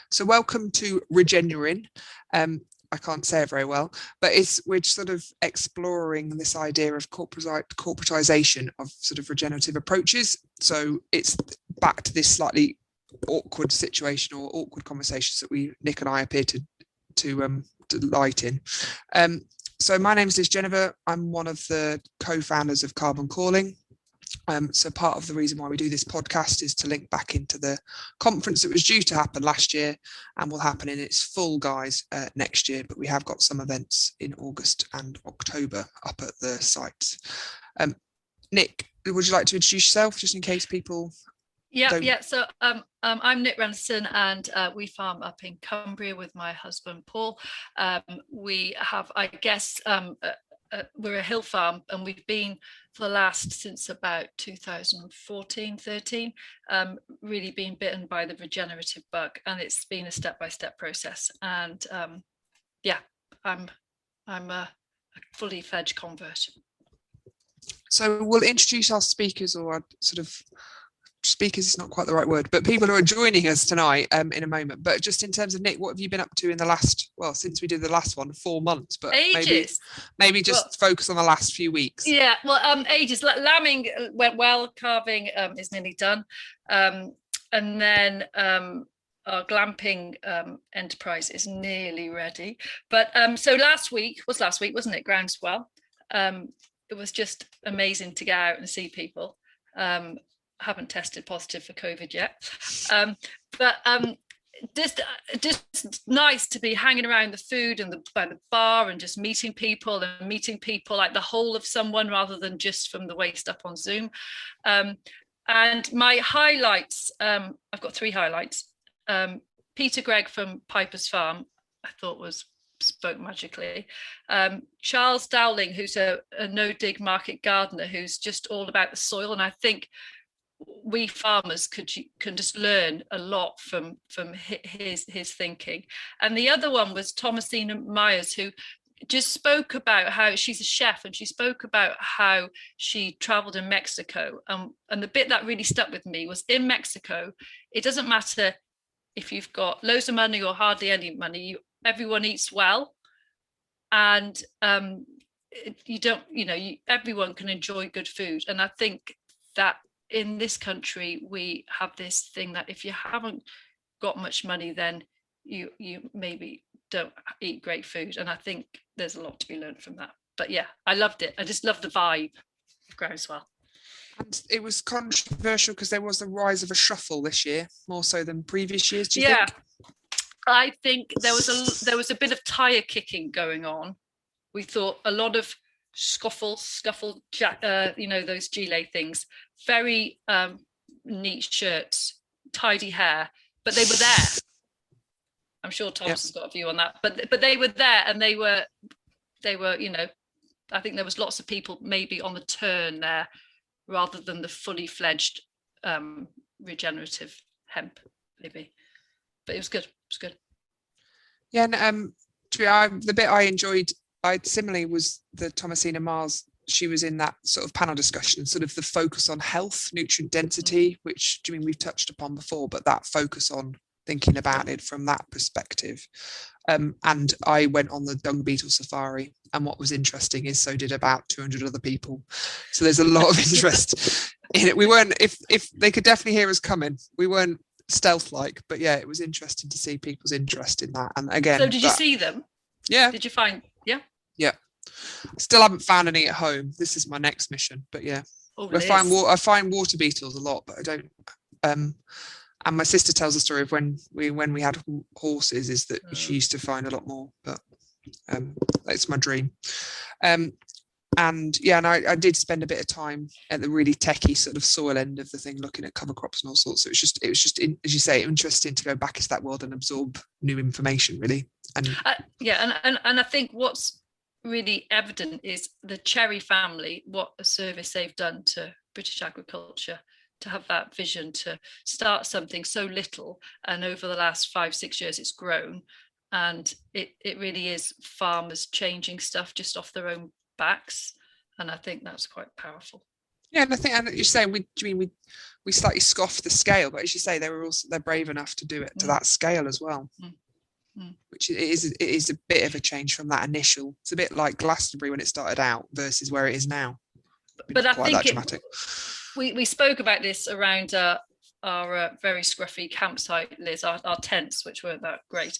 So welcome to ReGenuine. I can't say it very well, but we're sort of exploring this idea of corporatization of sort of regenerative approaches. So it's back to this slightly awkward situation or awkward conversations that Nick and I appear to delight in. So my name is Genever. I'm one of the co-founders of Carbon Calling. So part of the reason why we do this podcast is to link back into the conference that was due to happen last year and will happen in its full guise next year. But we have got some events in August and October up at the sites. Nick, would you like to introduce yourself just in case people... Yeah. So I'm Nick Renison, and we farm up in Cumbria with my husband Paul. We have, I guess, we're a hill farm, and we've been for the last since about 2014-13 really been bitten by the regenerative bug, and it's been a step-by-step process. And I'm a fully fledged convert. So we'll introduce our speakers, or our sort of speakers is not quite the right word, but people who are joining us tonight in a moment. But just in terms of Nick, what have you been up to in the last, well, since we did the last one, 4 months, but ages. maybe just focus on the last few weeks. Yeah, well, ages. Lambing went well, carving is nearly done, and then our glamping enterprise is nearly ready. But so last week, wasn't it, Groundswell? It was just amazing to get out and see people. Haven't tested positive for COVID yet, but just nice to be hanging around the food and the bar and just meeting people like the whole of someone rather than just from the waist up on Zoom. And my highlights, I've got 3 highlights. Peter Gregg from Piper's Farm, I thought spoke magically. Charles Dowling, who's a no-dig market gardener who's just all about the soil, and I think we farmers can just learn a lot from his thinking. And the other one was Thomasina Myers, who just spoke about how she's a chef, and she spoke about how she traveled in Mexico. And the bit that really stuck with me was, in Mexico, it doesn't matter if you've got loads of money or hardly any money, everyone eats well. And everyone can enjoy good food. And I think that in this country, we have this thing that if you haven't got much money, then you maybe don't eat great food. And I think there's a lot to be learned from that. But yeah, I loved it. I just love the vibe of Groundswell. And it was controversial because there was the rise of a shuffle this year, more so than previous years. Do you think? I think there was a bit of tire kicking going on. We thought a lot of scuffle, those gilet things, very neat shirts, tidy hair, but they were there. I'm sure Thomas has got a view on that, but they were there, and they were, I think there was lots of people maybe on the turn there rather than the fully fledged regenerative hemp, maybe. But it was good. Yeah, and the bit I enjoyed, similarly, was the Thomasina Mars. She was in that sort of panel discussion, sort of the focus on health, nutrient density, which we've touched upon before, but that focus on thinking about it from that perspective. And I went on the dung beetle safari, and what was interesting is so did about 200 other people. So there's a lot of interest in it. We weren't, if they could definitely hear us coming, we weren't stealth-like, but yeah, it was interesting to see people's interest in that. And again, so did you see them? Yeah. Did you find? Yeah. Still haven't found any at home. This is my next mission, but yeah. I find water beetles a lot, but I don't. And my sister tells the story of when we had horses, is that she used to find a lot more, but it's my dream. And I did spend a bit of time at the really techie sort of soil end of the thing, looking at cover crops and all sorts. So it was just as you say, interesting to go back into that world and absorb new information, really. And and I think what's really evident is the Cherry family, what a service they've done to British agriculture, to have that vision to start something so little, and over the last 5-6 years it's grown, and it really is farmers changing stuff just off their own backs, and I think that's quite powerful. Yeah, and I think, and you say we slightly scoffed the scale, but as you say, they're brave enough to do it to that scale as well, which it is a bit of a change from that initial. It's a bit like Glastonbury when it started out versus where it is now. But I think dramatic. We spoke about this around our very scruffy campsite, Liz, our tents, which weren't that great.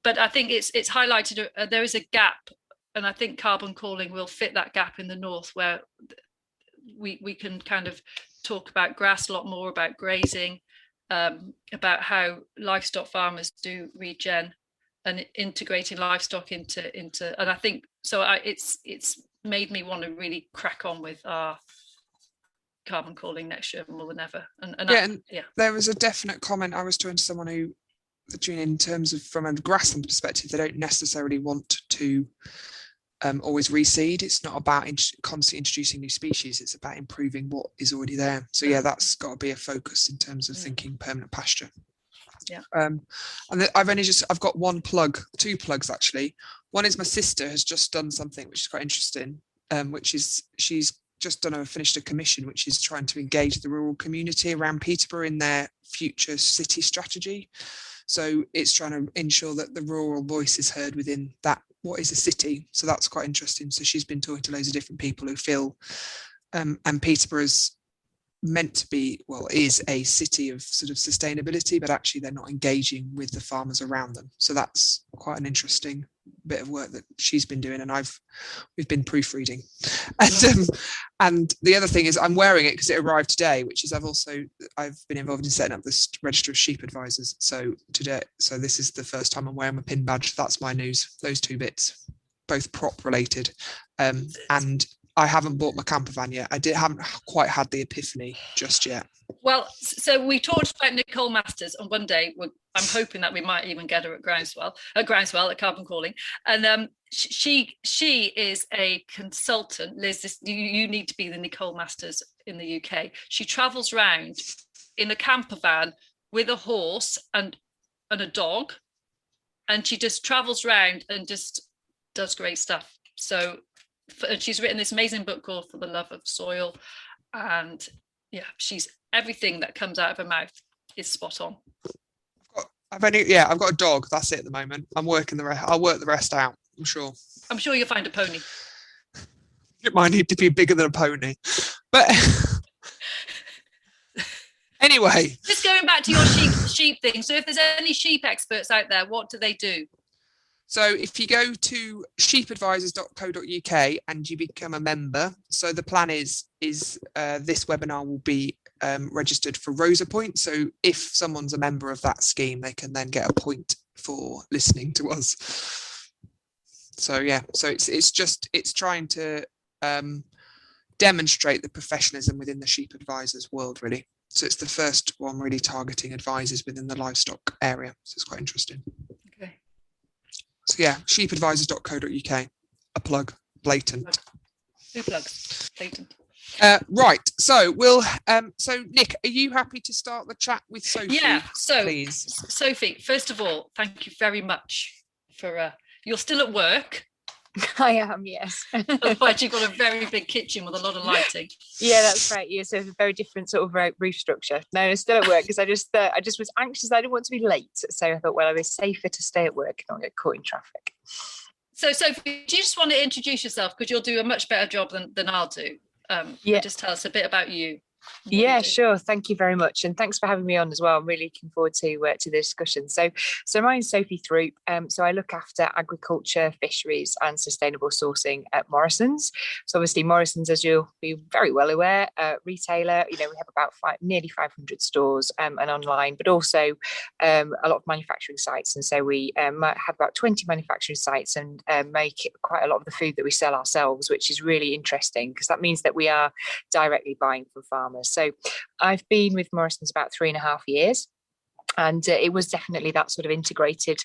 But I think it's highlighted there is a gap, and I think carbon calling will fit that gap in the north, where we can kind of talk about grass a lot more, about grazing, about how livestock farmers do regen and integrating livestock into and I think so. It's made me want to really crack on with our carbon calling next year more than ever. And there was a definite comment I was talking to someone who, in terms of from a grassland perspective, they don't necessarily want to always reseed. It's not about constantly introducing new species, it's about improving what is already there. So yeah, that's got to be a focus in terms of thinking permanent pasture. And I've got two plugs actually. One is my sister has just done something which is quite interesting, which is she's just finished a commission which is trying to engage the rural community around Peterborough in their future city strategy. So it's trying to ensure that the rural voice is heard within that, what is a city. So that's quite interesting. So she's been talking to loads of different people who feel, and Peterborough's meant to be, is a city of sort of sustainability, but actually they're not engaging with the farmers around them. So that's quite an interesting bit of work that she's been doing, and we've been proofreading. And the other thing is I'm wearing it because it arrived today, which is I've been involved in setting up this register of sheep advisors. So this is the first time I'm wearing my pin badge. That's my news. Those two bits, both prop related, and I haven't bought my camper van yet. Haven't quite had the epiphany just yet. Well, so we talked about Nicole Masters, and one day I'm hoping that we might even get her at Groundswell at Carbon Calling. And she is a consultant. Liz, you need to be the Nicole Masters in the UK. She travels around in a camper van with a horse and a dog, and she just travels around and just does great stuff. So. And she's written this amazing book called For the Love of Soil, and she's everything that comes out of her mouth is spot on. I've got a dog. That's it at the moment. I'm working the rest. I'll work the rest out. I'm sure you'll find a pony. It might need to be bigger than a pony, but anyway. Just going back to your sheep thing. So if there's any sheep experts out there, what do they do? So if you go to sheepadvisors.co.uk and you become a member, so the plan is this webinar will be registered for Rosa Point. So if someone's a member of that scheme, they can then get a point for listening to us. So it's trying to demonstrate the professionalism within the sheep advisors world, really. So it's the first one really targeting advisors within the livestock area. So it's quite interesting. Okay. So yeah, sheepadvisors.co.uk, a plug, blatant. Two plugs, blatant. Right, so so Nick, are you happy to start the chat with Sophie? Yeah, so please. Sophie, first of all, thank you very much for, you're still at work. I am, yes. Otherwise, you've got a very big kitchen with a lot of lighting. Yeah, that's right. Yeah, so a very different sort of roof structure. No, I'm still at work because I just was anxious. I didn't want to be late, so I thought, well, it was safer to stay at work and not get caught in traffic. So, Sophie, do you just want to introduce yourself, because you'll do a much better job than I'll do? Just tell us a bit about you. Yeah, sure. Thank you very much, and thanks for having me on as well. I'm really looking forward to the discussion. So my name's Sophie Throup. So I look after agriculture, fisheries, and sustainable sourcing at Morrisons. So obviously Morrisons, as you'll be very well aware, retailer. We have about nearly 500 stores and online, but also a lot of manufacturing sites. And so we have about 20 manufacturing sites and make quite a lot of the food that we sell ourselves, which is really interesting because that means that we are directly buying from farmers. So I've been with Morrisons about 3.5 years. And it was definitely that sort of integrated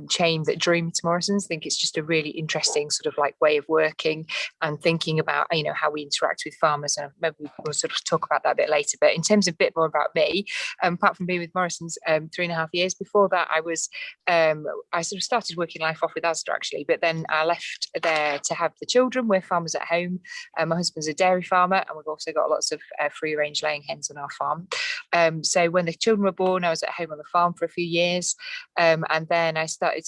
chain that drew me to Morrisons. I think it's just a really interesting sort of like way of working and thinking about, you know, how we interact with farmers. And maybe we'll sort of talk about that a bit later. But in terms of a bit more about me, apart from being with Morrisons 3.5 years before that, I sort of started working life off with Asda actually, but then I left there to have the children. We're farmers at home. My husband's a dairy farmer, and we've also got lots of free range laying hens on our farm. So when the children were born, I was at home on the farm for a few years, and then I started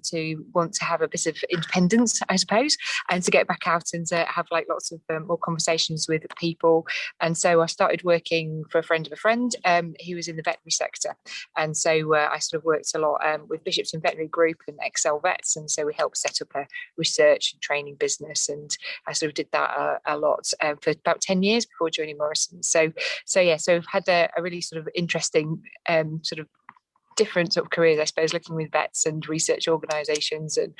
to want to have a bit of independence, I suppose, and to get back out and to have like lots of more conversations with people. And so I started working for a friend of a friend who was in the veterinary sector, and so I sort of worked a lot with Bishop's and Veterinary Group and Excel Vets, and so we helped set up a research and training business, and I sort of did that a lot for about 10 years before joining Morrisons. So I've had a really sort of interesting sort of different sort of careers, I suppose, looking with vets and research organisations and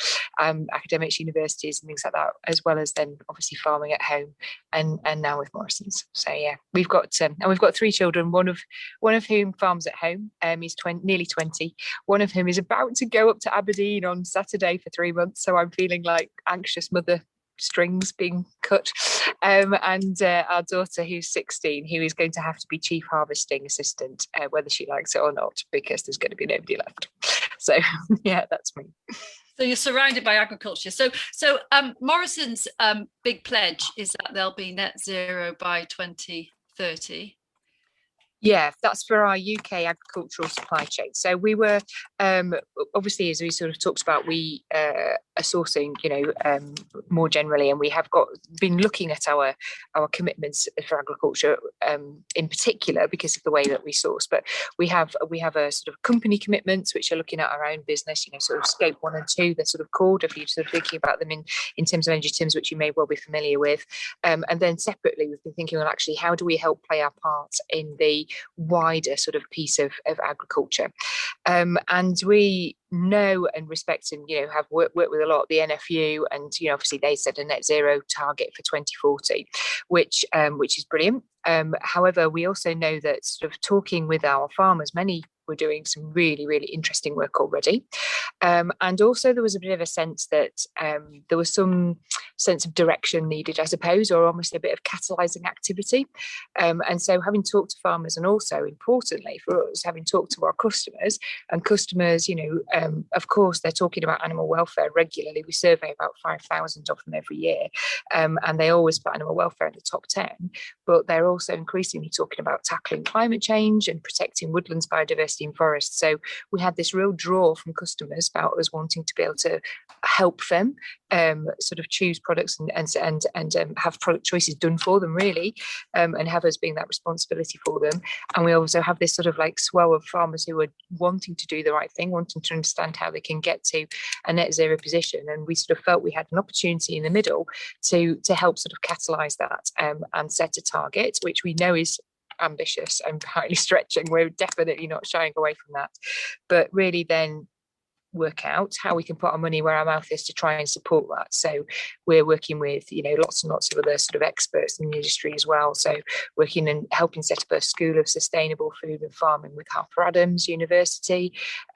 academics, universities and things like that, as well as then obviously farming at home and now with Morrisons. So yeah, we've got 3 children, one of whom farms at home. He's nearly 20. One of whom is about to go up to Aberdeen on Saturday for 3 months. So I'm feeling like anxious mother strings being cut, and our daughter who's 16, who is going to have to be chief harvesting assistant whether she likes it or not, because there's going to be nobody left. So yeah, that's me. So you're surrounded by agriculture. So Morrisons' big pledge is that they'll be net zero by 2030. Yeah, that's for our UK agricultural supply chain. So we were obviously, as we sort of talked about, we are sourcing, more generally, and we have been looking at our commitments for agriculture in particular because of the way that we source. But we have a sort of company commitments which are looking at our own business, sort of scope 1 and 2. They're sort of called, if you're sort of thinking about them in terms of energy terms, which you may well be familiar with. And then separately, we've been thinking, well, actually, how do we help play our part in the wider sort of piece of agriculture? And we know and respect and have worked with a lot of the NFU, and obviously they set a net zero target for 2040, which is brilliant. However, we also know that sort of talking with our farmers, many were doing some really, really interesting work already. And also there was a bit of a sense that there was some sense of direction needed, I suppose, or almost a bit of catalysing activity. And so having talked to farmers, and also importantly for us, having talked to our customers, and customers, of course, they're talking about animal welfare regularly. We survey about 5,000 of them every year, and they always put animal welfare in the top 10, but they're also increasingly talking about tackling climate change and protecting woodlands, biodiversity and forests. So we had this real draw from customers about us wanting to be able to help them sort of choose products and have product choices done for them, really, and have us being that responsibility for them. And we also have this sort of like swell of farmers who are wanting to do the right thing, wanting to understand how they can get to a net zero position. And we sort of felt we had an opportunity in the middle to help sort of catalyse that and set a target, which we know is ambitious and highly stretching. We're definitely not shying away from that, but really then work out how we can put our money where our mouth is to try and support that. So we're working with lots and lots of other sort of experts in the industry as well, so working and helping set up a school of sustainable food and farming with Harper Adams University.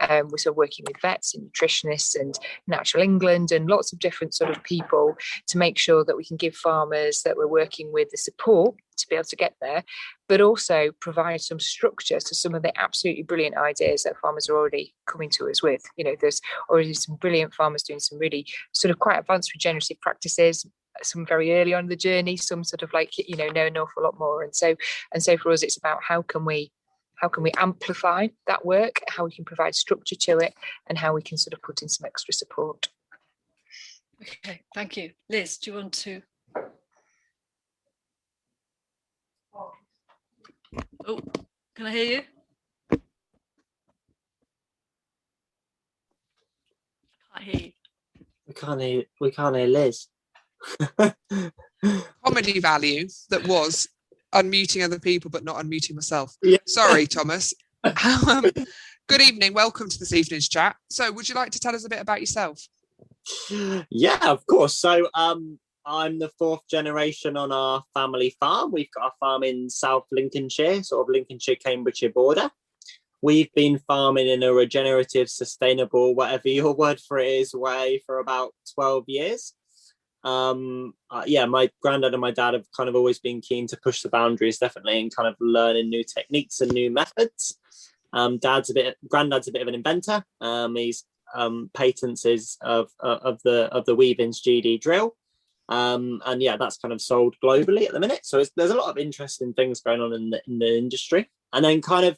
We're sort of working with vets and nutritionists and Natural England and lots of different sort of people to make sure that we can give farmers that we're working with the support to be able to get there, but also provide some structure to some of the absolutely brilliant ideas that farmers are already coming to us with. There's already some brilliant farmers doing some really sort of quite advanced regenerative practices, some very early on in the journey, some sort of like know an awful lot more. And so for us, it's about how can we amplify that work, how we can provide structure to it, and how we can sort of put in some extra support. Okay, thank you. Liz, do you want to? Oh, can I hear you? I can't hear you. We can't hear Liz. Comedy value that was unmuting other people but not unmuting myself. Yeah. Sorry, Thomas. Good evening. Welcome to this evening's chat. So would you like to tell us a bit about yourself? Yeah, of course. So I'm the 4th generation on our family farm. We've got a farm in South Lincolnshire, sort of Lincolnshire, Cambridgeshire border. we've been farming in a regenerative, sustainable, whatever your word for it is, way for about 12 years. My granddad and my dad have kind of always been keen to push the boundaries, definitely, and kind of learning new techniques and new methods. Granddad's a bit of an inventor. He's patents is of the Weaving's GD drill. And yeah, that's kind of sold globally at the minute. So there's a lot of interesting things going on in the industry. And then kind of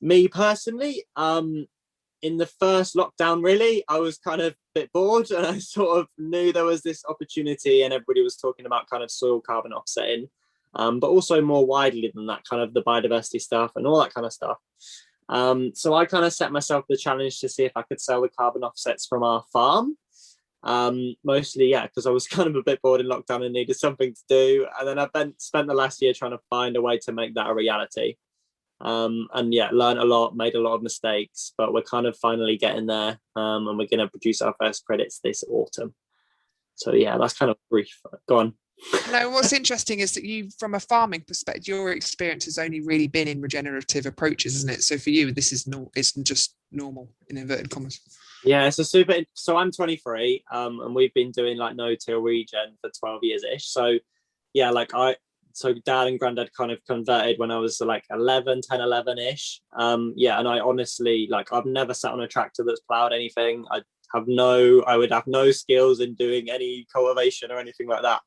me personally, in the first lockdown, really, I was kind of a bit bored, and I sort of knew there was this opportunity, and everybody was talking about kind of soil carbon offsetting, but also more widely than that, kind of the biodiversity stuff and all that kind of stuff. So I kind of set myself the challenge to see if I could sell the carbon offsets from our farm. Mostly, yeah, because I was kind of a bit bored in lockdown and needed something to do. And then I spent the last year trying to find a way to make that a reality. And yeah, learned a lot, made a lot of mistakes, but we're kind of finally getting there. And we're going to produce our first credits this autumn. So yeah, that's kind of brief. Go on. No, what's interesting is that you, from a farming perspective, your experience has only really been in regenerative approaches, isn't it? So for you, this is it's just normal in inverted commas. Yeah, so I'm 23, and we've been doing like no-till regen for 12 years-ish. So yeah, so dad and granddad kind of converted when I was like 11-ish. Yeah, and I honestly, I've never sat on a tractor that's plowed anything. I would have no skills in doing any cultivation or anything like that.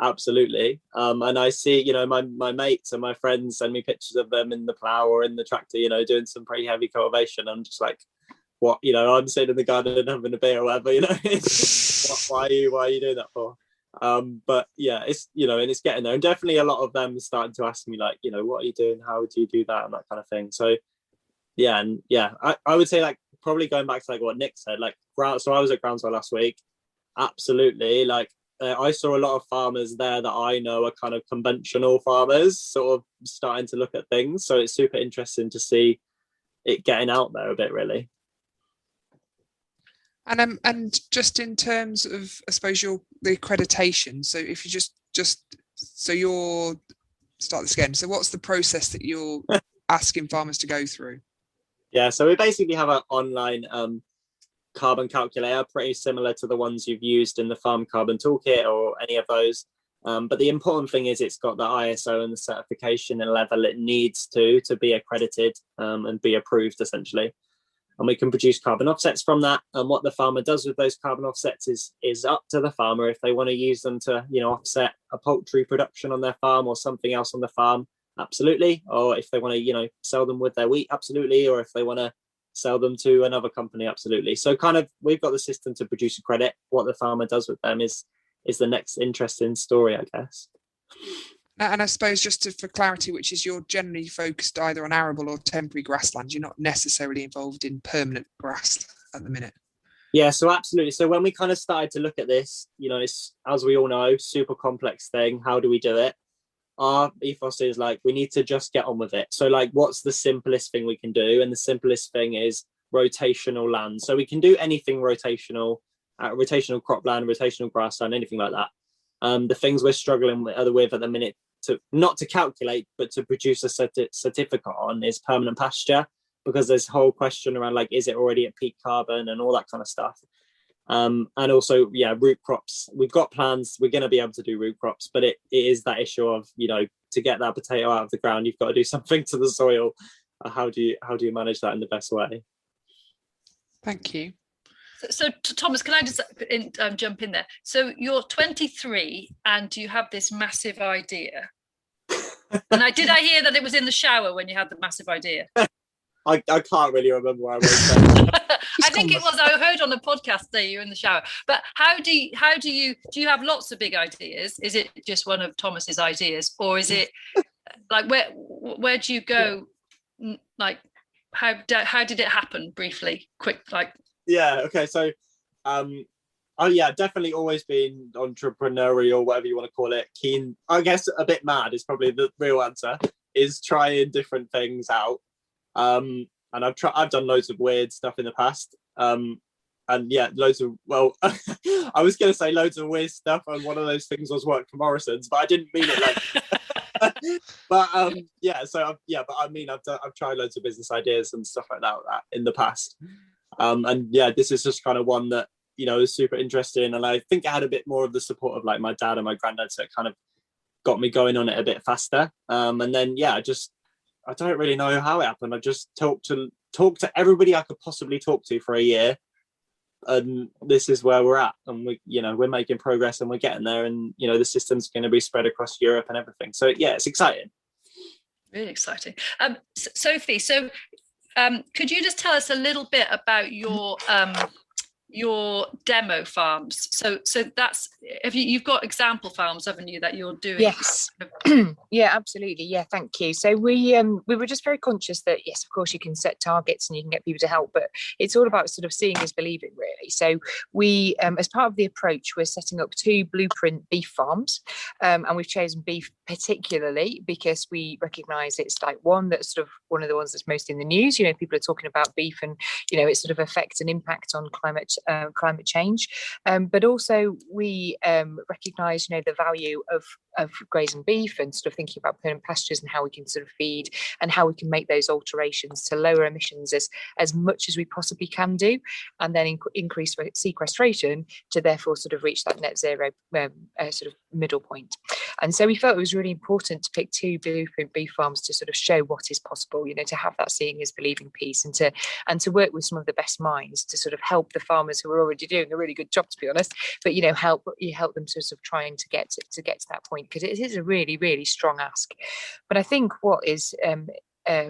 Absolutely. And I see, my mates and my friends send me pictures of them in the plow or in the tractor, doing some pretty heavy cultivation. I'm just like, what, I'm sitting in the garden having a beer or whatever, why are you doing that for? But yeah, it's, and it's getting there. And definitely a lot of them starting to ask me what are you doing? How do you do that? And that kind of thing. So yeah. And yeah, I would say probably going back to what Nick said, so I was at Groundswell last week. Absolutely. I saw a lot of farmers there that I know are kind of conventional farmers sort of starting to look at things. So it's super interesting to see it getting out there a bit, really. And just in terms of, I suppose, the accreditation. So if you so you're start this again. So what's the process that you're asking farmers to go through? Yeah, so we basically have an online carbon calculator, pretty similar to the ones you've used in the Farm Carbon Toolkit or any of those. But the important thing is it's got the ISO and the certification and level it needs to be accredited and be approved, essentially. And we can produce carbon offsets from that. And what the farmer does with those carbon offsets is up to the farmer. If they want to use them to, offset a poultry production on their farm or something else on the farm, absolutely. Or if they want to, sell them with their wheat, absolutely. Or if they want to sell them to another company, absolutely. So kind of we've got the system to produce a credit. What the farmer does with them is the next interesting story, I guess. And I suppose just for clarity, which is you're generally focused either on arable or temporary grassland. You're not necessarily involved in permanent grass at the minute. Yeah, so absolutely. So when we kind of started to look at this, it's, as we all know, super complex thing. How do we do it? Our ethos is we need to just get on with it. So what's the simplest thing we can do? And the simplest thing is rotational land. So we can do anything rotational, rotational cropland, rotational grassland, anything like that. The things we're struggling with at the minute not to calculate, but to produce a certificate on is permanent pasture, because there's a whole question around is it already at peak carbon and all that kind of stuff. And also, yeah, root crops. We've got plans. We're going to be able to do root crops, but it is that issue of, to get that potato out of the ground, you've got to do something to the soil. How do you manage that in the best way? Thank you. So Thomas, can I just jump in there? So you're 23 and you have this massive idea. And did I hear that it was in the shower when you had the massive idea? I can't really remember where I was. I think it was. I heard on a podcast that you're in the shower. But do you have lots of big ideas? Is it just one of Thomas's ideas, or is it where do you go? How did it happen? Briefly, quick, Yeah. Okay. So, definitely always been entrepreneurial, whatever you want to call it. Keen, I guess, a bit mad is probably the real answer. Is trying different things out. And I've done loads of weird stuff in the past. And yeah, I was going to say loads of weird stuff. And one of those things was work for Morrisons, but I didn't mean it But but I mean, I've tried loads of business ideas and stuff like that in the past. And yeah, this is just kind of one that, you know, is super interesting. And I think I had a bit more of the support of like my dad and my granddad, so it kind of got me going on it a bit faster. And then, yeah, I don't really know how it happened. I just talked to everybody I could possibly talk to for a year. And this is where we're at. And we're making progress and we're getting there. And, you know, the system's going to be spread across Europe and everything. So yeah, it's exciting. Really exciting. Sophie, so could you just tell us a little bit about your demo farms? So that's, you've got example farms, haven't you, that you're doing? Yes. Yeah, absolutely. Yeah, thank you. So we were just very conscious that, yes, of course you can set targets and you can get people to help, but it's all about sort of seeing is believing, really. So we, as part of the approach, we're setting up 2 blueprint beef farms, and we've chosen beef particularly because we recognise it's like one that's sort of one of the ones that's most in the news. You know, people are talking about beef and, you know, its sort of effect and impact on climate change, but also we recognise, you know, the value of grazing beef and sort of thinking about permanent pastures and how we can sort of feed and how we can make those alterations to lower emissions as much as we possibly can do, and then increase sequestration to therefore sort of reach that net zero sort of middle point. And so we felt it was really important to pick 2 blueprint beef farms to sort of show what is possible, you know, to have that seeing is believing piece, and to work with some of the best minds to sort of help the farmers who are already doing a really good job, to be honest, but, you know, help them sort of trying to get to that point, because it is a really, really strong ask. But I think what is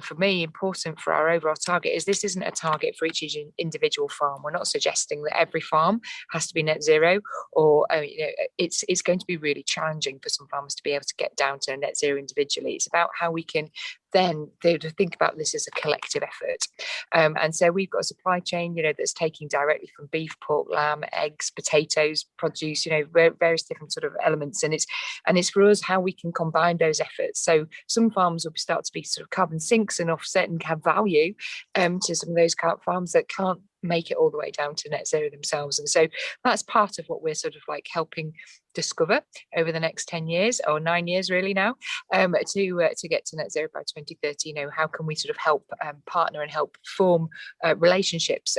for me important for our overall target is this isn't a target for each individual farm. We're not suggesting that every farm has to be net zero, or you know, it's going to be really challenging for some farmers to be able to get down to net zero individually. It's about how we can then to think about this as a collective effort. And so we've got a supply chain, you know, that's taking directly from beef, pork, lamb, eggs, potatoes, produce, you know, various different sort of elements. And it's for us how we can combine those efforts. So some farms will start to be sort of carbon sinks and offset and have value to some of those farms that can't make it all the way down to net zero themselves. And so that's part of what we're sort of like helping discover over the next 10 years or 9 years really now, to get to net zero by 2030. You know, how can we sort of help partner and help form relationships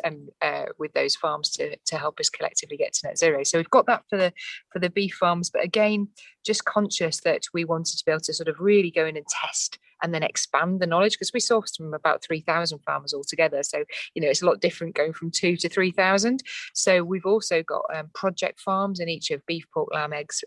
with those farms to help us collectively get to net zero. So we've got that for the beef farms, but again, just conscious that we wanted to be able to sort of really go in and test and then expand the knowledge, because we sourced from about 3,000 farmers altogether. So, you know, it's a lot different going from 2 to 3,000. So we've also got project farms in each of beef, pork, lamb, eggs,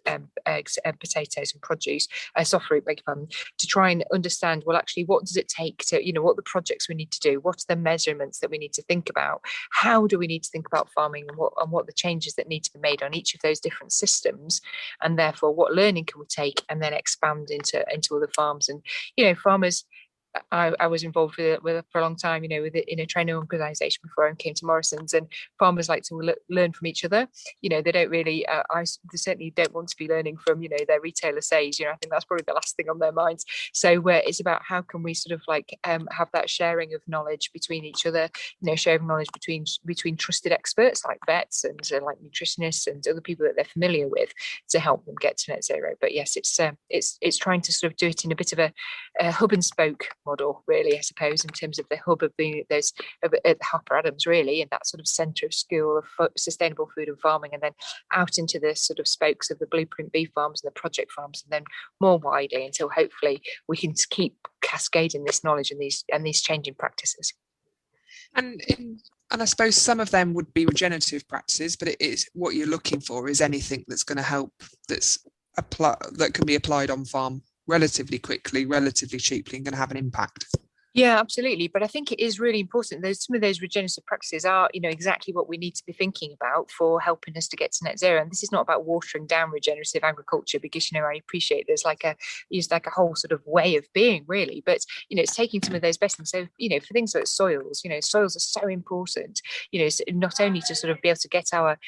potatoes and produce, soft fruit, beg your pardon, to try and understand, well, actually, what does it take to, you know, what the projects we need to do, what's the measurements that we need to think about, how do we need to think about farming, and what the changes that need to be made on each of those different systems, and therefore what learning can we take and then expand into other farms. And, you know, farmers, I was involved with it for a long time, you know, in a training organisation before I came to Morrisons, and farmers like to learn from each other. You know, they don't really, they certainly don't want to be learning from, you know, their retailer says, you know, I think that's probably the last thing on their minds. So it's about how can we sort of like have that sharing of knowledge between each other, you know, sharing knowledge between trusted experts like vets and like nutritionists and other people that they're familiar with to help them get to net zero. But yes, it's trying to sort of do it in a bit of a hub and spoke model, really, I suppose, in terms of the hub of being those at Harper Adams, really, and that sort of centre of school of sustainable food and farming, and then out into the sort of spokes of the blueprint beef farms and the project farms, and then more widely until hopefully we can keep cascading this knowledge and these changing practices. And I suppose some of them would be regenerative practices, but it is what you're looking for is anything that's going to help, that can be applied on farm relatively quickly, relatively cheaply, and going to have an impact. Yeah, absolutely. But I think it is really important. Some of those regenerative practices are, you know, exactly what we need to be thinking about for helping us to get to net zero. And this is not about watering down regenerative agriculture, because, you know, I appreciate there's like a whole sort of way of being, really. But, you know, it's taking some of those best things. So, you know, for things like soils, you know, soils are so important, you know, not only to sort of be able to get our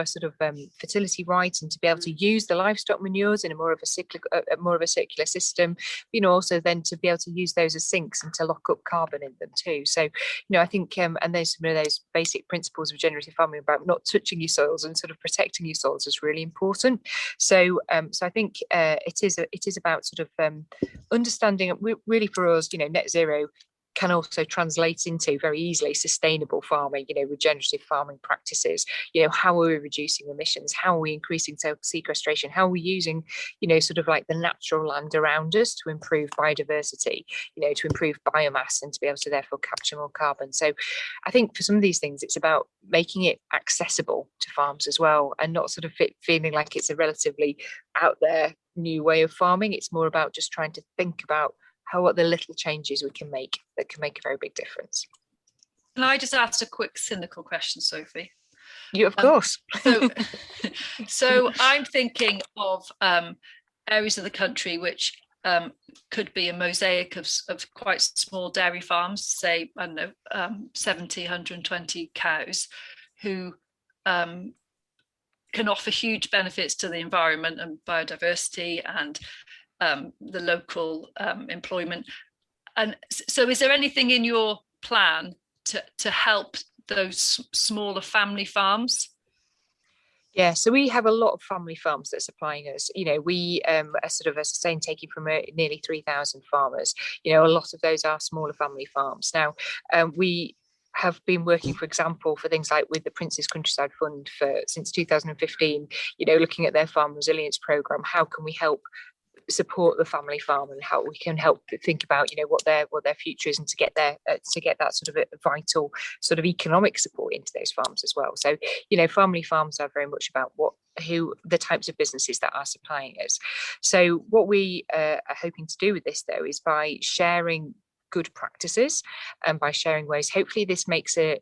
sort of fertility right and to be able to use the livestock manures in a more of a circular system, you know, also then to be able to use those as sinks and to lock lock up carbon in them too. So, I think, and there's some of those basic principles of regenerative farming about not touching your soils and sort of protecting your soils is really important. So, so I think it is about sort of understanding, really for us, net zero can also translate into very easily sustainable farming, regenerative farming practices. How are we reducing emissions? How are we increasing sequestration? How are we using, sort of like the natural land around us to improve biodiversity, to improve biomass and to be able to therefore capture more carbon. So I think for some of these things, it's about making it accessible to farms as well, and not sort of feeling like it's a relatively out there new way of farming. It's more about just trying to think about what the little changes we can make that can make a very big difference. Can I just ask a quick cynical question, Sophie? You, of course. So I'm thinking of areas of the country which could be a mosaic of quite small dairy farms, say, I don't know, 70, 120 cows, who can offer huge benefits to the environment and biodiversity and the local employment. And so is there anything in your plan to help those smaller family farms? Yeah, so we have a lot of family farms that are supplying us. We are sort of, as I say, taking from nearly 3,000 farmers. A lot of those are smaller family farms. Now, we have been working, for example, for things like with the Prince's Countryside Fund since 2015, looking at their farm resilience programme. How can we help support the family farm and how we can help think about what their future is, and to get that sort of a vital sort of economic support into those farms as well. So family farms are very much about who the types of businesses that are supplying us. So what we are hoping to do with this, though, is by sharing good practices and by sharing ways, hopefully this makes a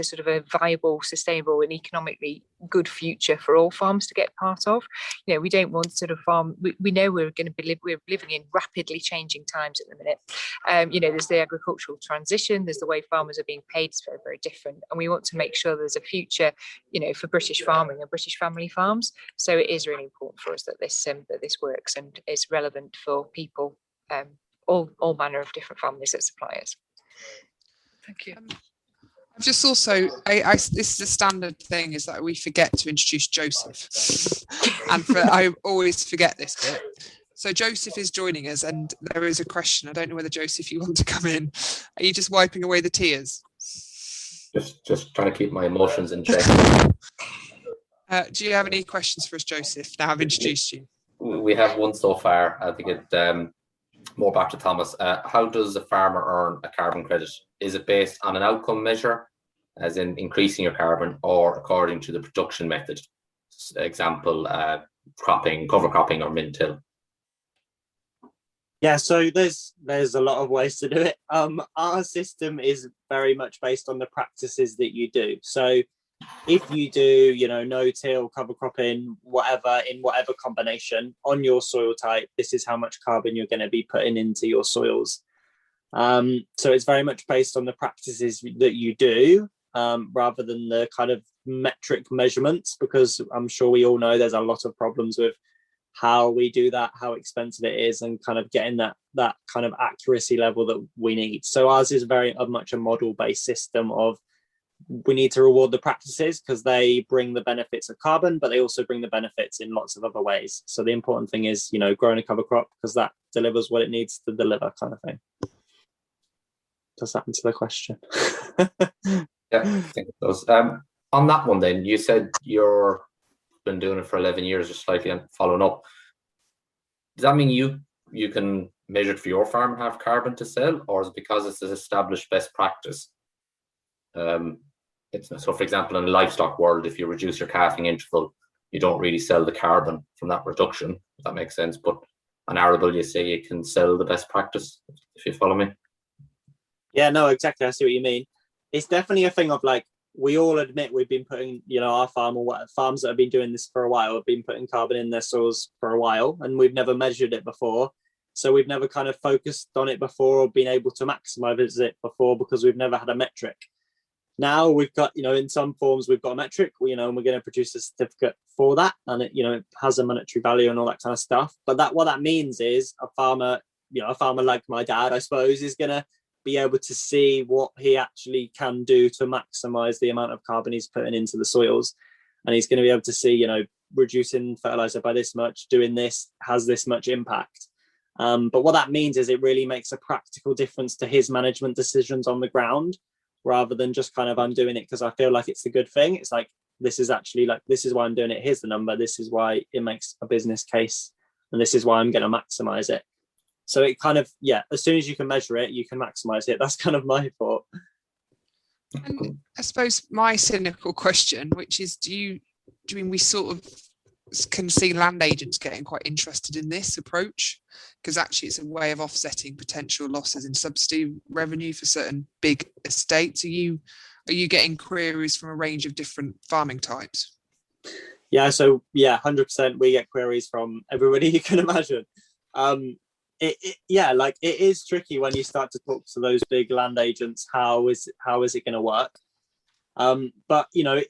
sort of a viable, sustainable and economically good future for all farms to get part of. We don't want sort of farm, we know we're living in rapidly changing times at the minute. There's the agricultural transition, there's the way farmers are being paid, it's very, very different. And we want to make sure there's a future, for British farming and British family farms. So it is really important for us that this works and is relevant for people, all manner of different families that supply us. Thank you. I've just also, this is a standard thing, is that we forget to introduce Joseph. And I always forget this bit. So Joseph is joining us, and there is a question. I don't know whether, Joseph, you want to come in. Are you just wiping away the tears? Just trying to keep my emotions in check. Do you have any questions for us, Joseph? Now I've introduced you. We have one so far. I think it more back to Thomas. How does a farmer earn a carbon credit? Is it based on an outcome measure, as in increasing your carbon, or according to the production method? Example, cropping, cover cropping, or min-till. Yeah, so there's a lot of ways to do it. Our system is very much based on the practices that you do. So if you do, no-till, cover cropping, whatever, in whatever combination on your soil type, this is how much carbon you're going to be putting into your soils. So it's very much based on the practices that you do, rather than the kind of metric measurements, because I'm sure we all know there's a lot of problems with how we do that, how expensive it is, and kind of getting that kind of accuracy level that we need. So ours is very much a model-based system of, we need to reward the practices because they bring the benefits of carbon, but they also bring the benefits in lots of other ways. So the important thing is, growing a cover crop because that delivers what it needs to deliver, kind of thing. Does that answer the question? Yeah, I think it does. On that one then, you said you've been doing it for 11 years or slightly, and following up. Does that mean you can measure it for your farm and have carbon to sell, or is it because it's an established best practice? So, for example, in the livestock world, if you reduce your calving interval, you don't really sell the carbon from that reduction, if that makes sense. But on arable, you say you can sell the best practice, if you follow me. Yeah, no, exactly. I see what you mean. It's definitely a thing of, like, we all admit we've been putting, our farm or what farms that have been doing this for a while have been putting carbon in their soils for a while, and we've never measured it before. So we've never kind of focused on it before or been able to maximize it before because we've never had a metric. Now we've got, in some forms we've got a metric, and we're going to produce a certificate for that, and it has a monetary value and all that kind of stuff. But what that means is a farmer like my dad, I suppose, is going to be able to see what he actually can do to maximize the amount of carbon he's putting into the soils. And he's going to be able to see, you know, reducing fertilizer by this much, doing this has this much impact. But what that means is it really makes a practical difference to his management decisions on the ground, rather than just kind of, I'm doing it because I feel like it's a good thing. It's like, this is actually like, this is why I'm doing it. Here's the number. This is why it makes a business case. And this is why I'm going to maximize it. So it kind of, yeah, as soon as you can measure it, you can maximize it. That's kind of my thought. And I suppose my cynical question, which is, do you mean we sort of can see land agents getting quite interested in this approach? Because actually it's a way of offsetting potential losses in subsidy revenue for certain big estates. Are you getting queries from a range of different farming types? Yeah, so yeah, 100% we get queries from everybody you can imagine. Like it is tricky when you start to talk to those big land agents. How is it going to work? But you know,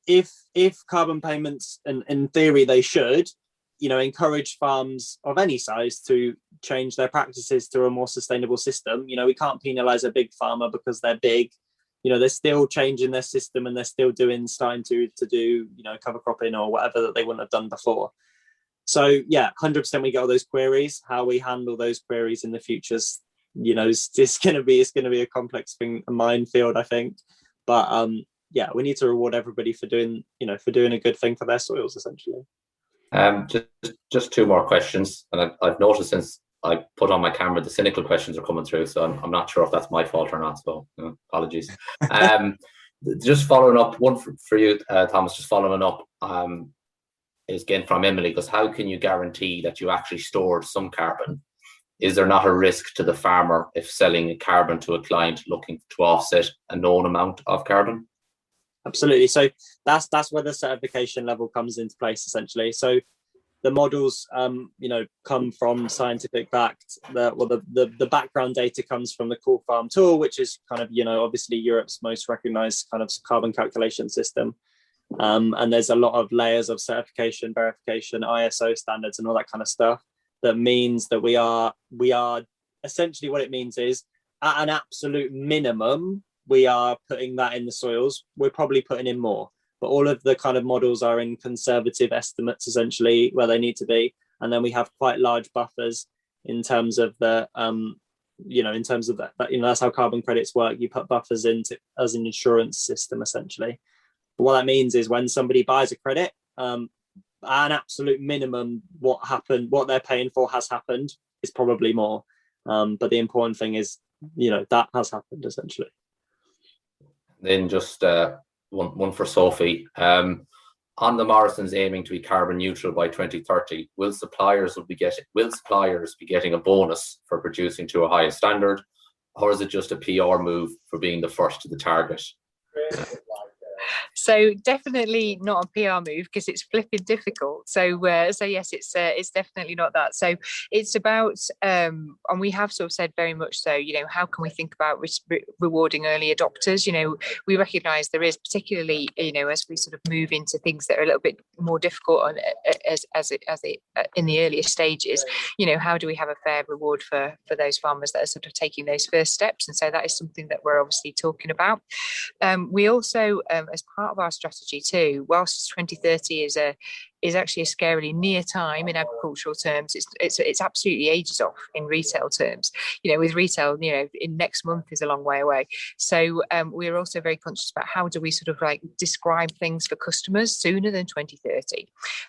if carbon payments, and in theory they should, you know, encourage farms of any size to change their practices to a more sustainable system. You know, we can't penalize a big farmer because they're big. You know, they're still changing their system and they're still starting to do, you know, cover cropping or whatever that they wouldn't have done before. So yeah, 100% we get all those queries. How we handle those queries in the future, you know, it's going to be a complex thing, a minefield, I think. But yeah, we need to reward everybody for doing a good thing for their soils, essentially. Just two more questions, and I've noticed since I put on my camera, the cynical questions are coming through, so I'm not sure if that's my fault or not. So apologies. Just following up, one for you, Thomas. Just following up, is again from Emily, because how can you guarantee that you actually stored some carbon? Is there not a risk to the farmer if selling carbon to a client looking to offset a known amount of carbon? Absolutely. So that's where the certification level comes into place, essentially. So the models, come from scientific fact. The background data comes from the Core Farm tool, which is kind of, obviously Europe's most recognized kind of carbon calculation system. And there's a lot of layers of certification, verification, ISO standards, and all that kind of stuff. That means that we are essentially, what it means is, at an absolute minimum, we are putting that in the soils. We're probably putting in more, but all of the kind of models are in conservative estimates, essentially, where they need to be. And then we have quite large buffers in terms of the, that's how carbon credits work. You put buffers into as an insurance system, essentially. But what that means is when somebody buys a credit, at an absolute minimum, what they're paying for has happened. Is probably more. But the important thing is, that has happened, essentially. Then just one for Sophie. On the Morrisons aiming to be carbon neutral by 2030, will suppliers be getting a bonus for producing to a higher standard, or is it just a PR move for being the first to the target? So definitely not a PR move, because it's flipping difficult. So yes, it's definitely not that. So it's about, and we have sort of said very much so, how can we think about rewarding early adopters? We recognise there is, particularly, as we sort of move into things that are a little bit more difficult as in the earlier stages, how do we have a fair reward for those farmers that are sort of taking those first steps? And so that is something that we're obviously talking about. We also, as part of our strategy too, whilst 2030 is actually a scarily near time in agricultural terms, it's absolutely ages off in retail terms. With retail, in next month is a long way away. So we're also very conscious about how do we sort of like describe things for customers sooner than 2030.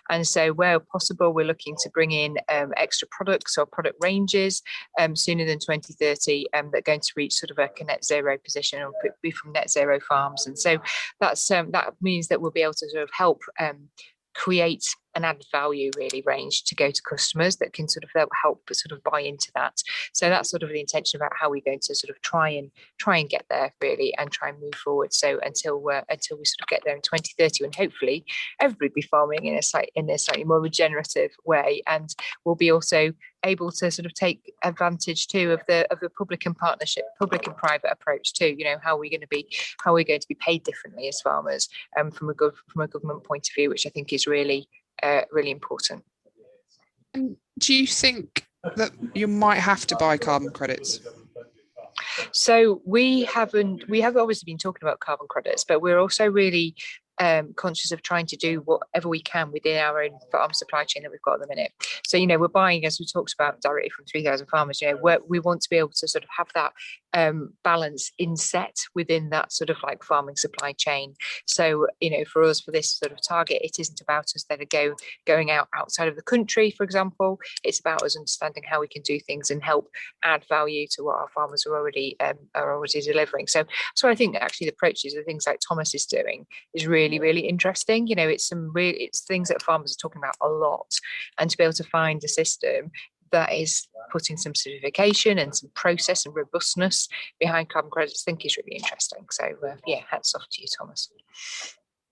And so where possible, we're looking to bring in extra products or product ranges sooner than 2030 that are going to reach sort of a net zero position or be from net zero farms. And so that means that we'll be able to sort of help create an added value really range to go to customers that can sort of help sort of buy into that. So that's sort of the intention about how we're going to sort of try and get there really, and try and move forward. So until we sort of get there in 2030, and hopefully everybody be farming in a slightly more regenerative way, and we'll be also able to sort of take advantage too of the public and private approach too. How we're going to be paid differently as farmers from a government point of view, which I think is really important. And do you think that you might have to buy carbon credits? So we have obviously been talking about carbon credits, but we're also really conscious of trying to do whatever we can within our own farm supply chain that we've got at the minute. So, we're buying, as we talked about, directly from 3,000 farmers. We want to be able to sort of have that balance inset within that sort of like farming supply chain. So, for us, for this sort of target, it isn't about us then going out outside of the country, for example. It's about us understanding how we can do things and help add value to what our farmers are already delivering. So I think actually the approaches, the things like Thomas is doing, is really interesting. It's things that farmers are talking about a lot, and to be able to find a system that is putting some certification and some process and robustness behind carbon credits, I think is really interesting. So hats off to you, Thomas.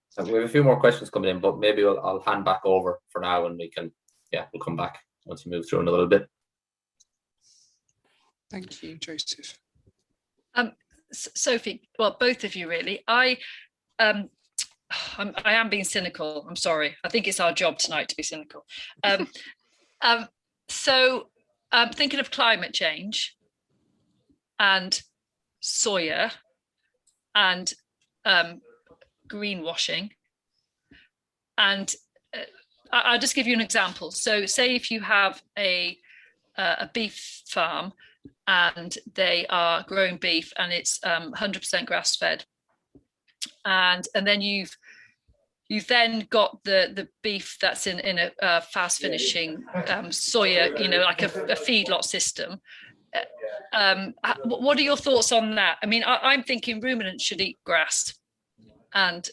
So we have a few more questions coming in, but maybe I'll hand back over for now, and we'll come back once we move through in a little bit. Thank you, Joseph. Sophie, well, both of you really. I am being cynical. I'm sorry. I think it's our job tonight to be cynical. So thinking of climate change and soya and greenwashing, and I'll just give you an example. So say if you have a beef farm and they are growing beef and it's 100% grass fed, and then you've then got the beef that's in a fast finishing soya, like a feedlot system. What are your thoughts on that? I mean, I'm thinking ruminants should eat grass, and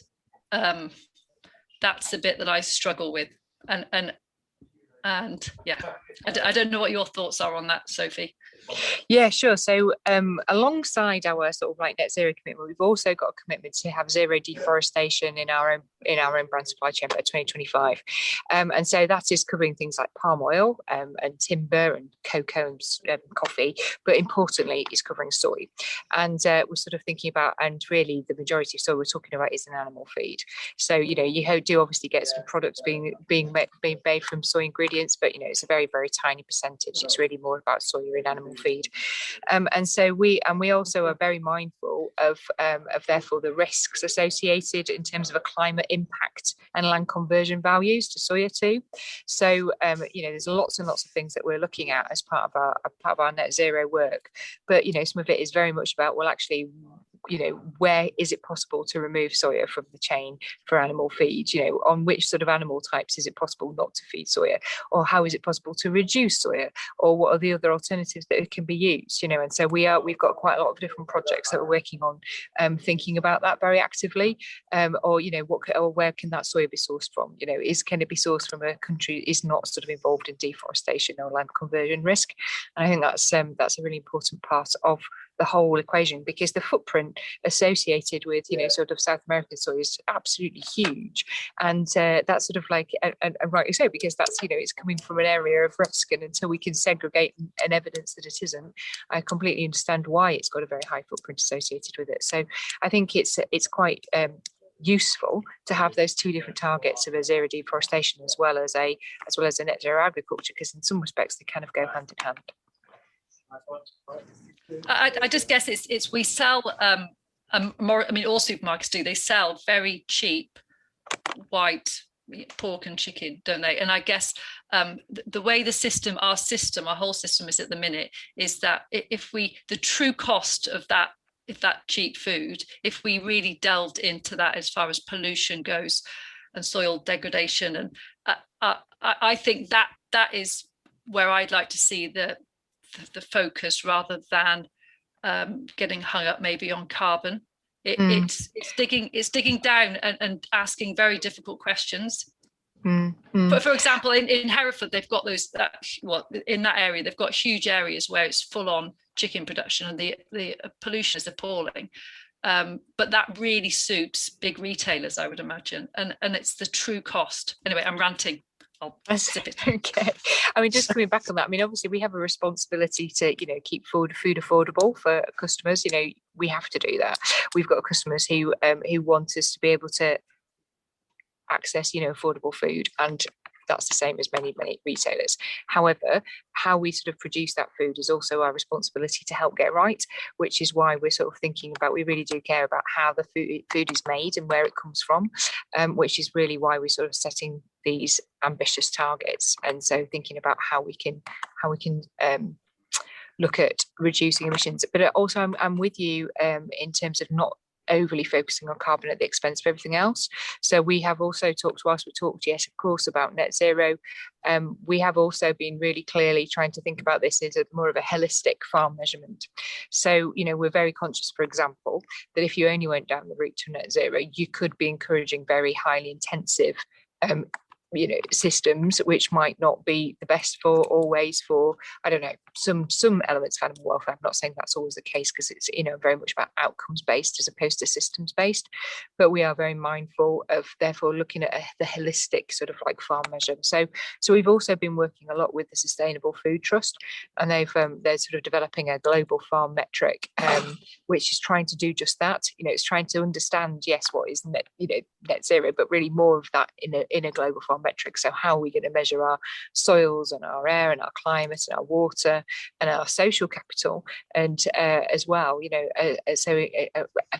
that's the bit that I struggle with. And yeah, I don't know what your thoughts are on that, Sophie. Yeah, sure. So alongside our sort of like net zero commitment, we've also got a commitment to have zero deforestation in our own brand supply chain by 2025. And so that is covering things like palm oil and timber and cocoa and coffee, but importantly, it's covering soy. And we're sort of thinking about, and really the majority of soy we're talking about is an animal feed. So you do obviously get some products being made from soy ingredients, but it's a very, very tiny percentage. It's really more about soya in animal feed. And so we also are very mindful of therefore the risks associated in terms of a climate impact and land conversion values to soya too. So there's lots and lots of things that we're looking at as part of our net zero work, but some of it is very much about, well, actually, where is it possible to remove soya from the chain for animal feed? On which sort of animal types is it possible not to feed soya? Or how is it possible to reduce soya? Or what are the other alternatives that can be used? And so we've got quite a lot of different projects that we're working on, thinking about that very actively. Or where can that soya be sourced from? Can it be sourced from a country that is not sort of involved in deforestation or land conversion risk? And I think that's a really important part of the whole equation, because the footprint associated with sort of South American soy is absolutely huge, and that's sort of like and rightly so, because that's it's coming from an area of risk, and until we can segregate and evidence that it isn't, I completely understand why it's got a very high footprint associated with it. So I think it's quite useful to have those two different targets of a zero deforestation as well as a net zero agriculture, because in some respects they kind of go hand in hand. I just guess it's we sell more. I mean, all supermarkets do. They sell very cheap white pork and chicken, don't they? And I guess the way our whole system is at the minute is that the true cost of that, if that cheap food, if we really delved into that as far as pollution goes and soil degradation, and I think that is where I'd like to see the focus, rather than getting hung up maybe on carbon. It's digging down and asking very difficult questions. But for example, in Hereford, they've got in that area they've got huge areas where it's full on chicken production, and the pollution is appalling. But that really suits big retailers, I would imagine, and it's the true cost. Anyway, I'm ranting. I'll zip it. Okay. I mean, just coming back on that, I mean, obviously we have a responsibility to, keep food affordable for customers. We have to do that. We've got customers who want us to be able to access, affordable food. And that's the same as many retailers. However, how we sort of produce that food is also our responsibility to help get right, which is why we're sort of thinking about, we really do care about how the food is made and where it comes from, which is really why we're sort of setting these ambitious targets. And so thinking about how we can look at reducing emissions. But also I'm with you in terms of not overly focusing on carbon at the expense of everything else. So we have also talked, whilst we talked, yes, of course, about net zero, we have also been really clearly trying to think about this as more of a holistic farm measurement. So, you know, we're very conscious, for example, that if you only went down the route to net zero, you could be encouraging very highly intensive systems, which might not be the best for always for, I don't know, some elements of animal welfare. I'm not saying that's always the case, because it's, you know, very much about outcomes based as opposed to systems based, but we are very mindful of therefore looking at the holistic sort of like farm measure. So we've also been working a lot with the Sustainable Food Trust, and they're sort of developing a global farm metric, which is trying to do just that. You know, it's trying to understand, yes, what is net zero, but really more of that in a global farm metric. So how are we going to measure our soils and our air and our climate and our water and our social capital, and as well, you know,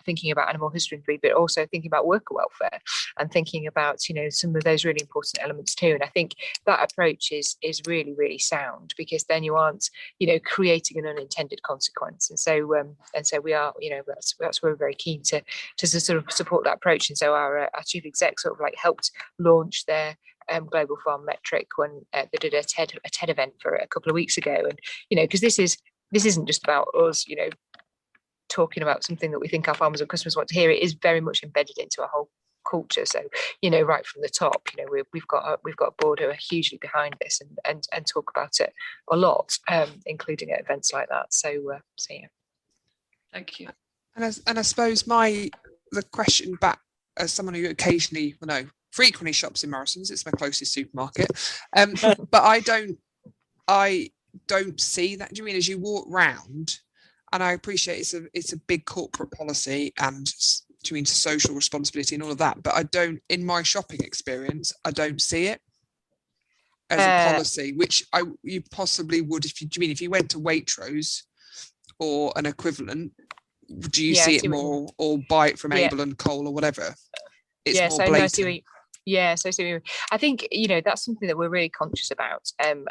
thinking about animal husbandry, but also thinking about worker welfare and thinking about, you know, some of those really important elements too. And I think that approach is really, really sound, because then you aren't, you know, creating an unintended consequence. And so we are, you know, that's why we're very keen to sort of support that approach. And so our chief exec sort of like helped launch their global farm metric when they did a TED event for a couple of weeks ago. And, you know, because this isn't just about us, you know, talking about something that we think our farmers and customers want to hear. It is very much embedded into our whole culture. So, you know, right from the top, you know, we've got a board who are hugely behind this and talk about it a lot, including at events like that. So yeah. Thank you. And I suppose the question back, as someone who occasionally, frequently shops in Morrisons, it's my closest supermarket, but I don't see that. Do you mean as you walk round, and I appreciate it's a big corporate policy and do you mean social responsibility and all of that, but I don't, in my shopping experience, I don't see it as a policy, which you possibly would if you went to Waitrose or an equivalent. Do you see it more, or buy it from Abel and Cole or whatever? It's more blatant. So I think, you know, that's something that we're really conscious about, and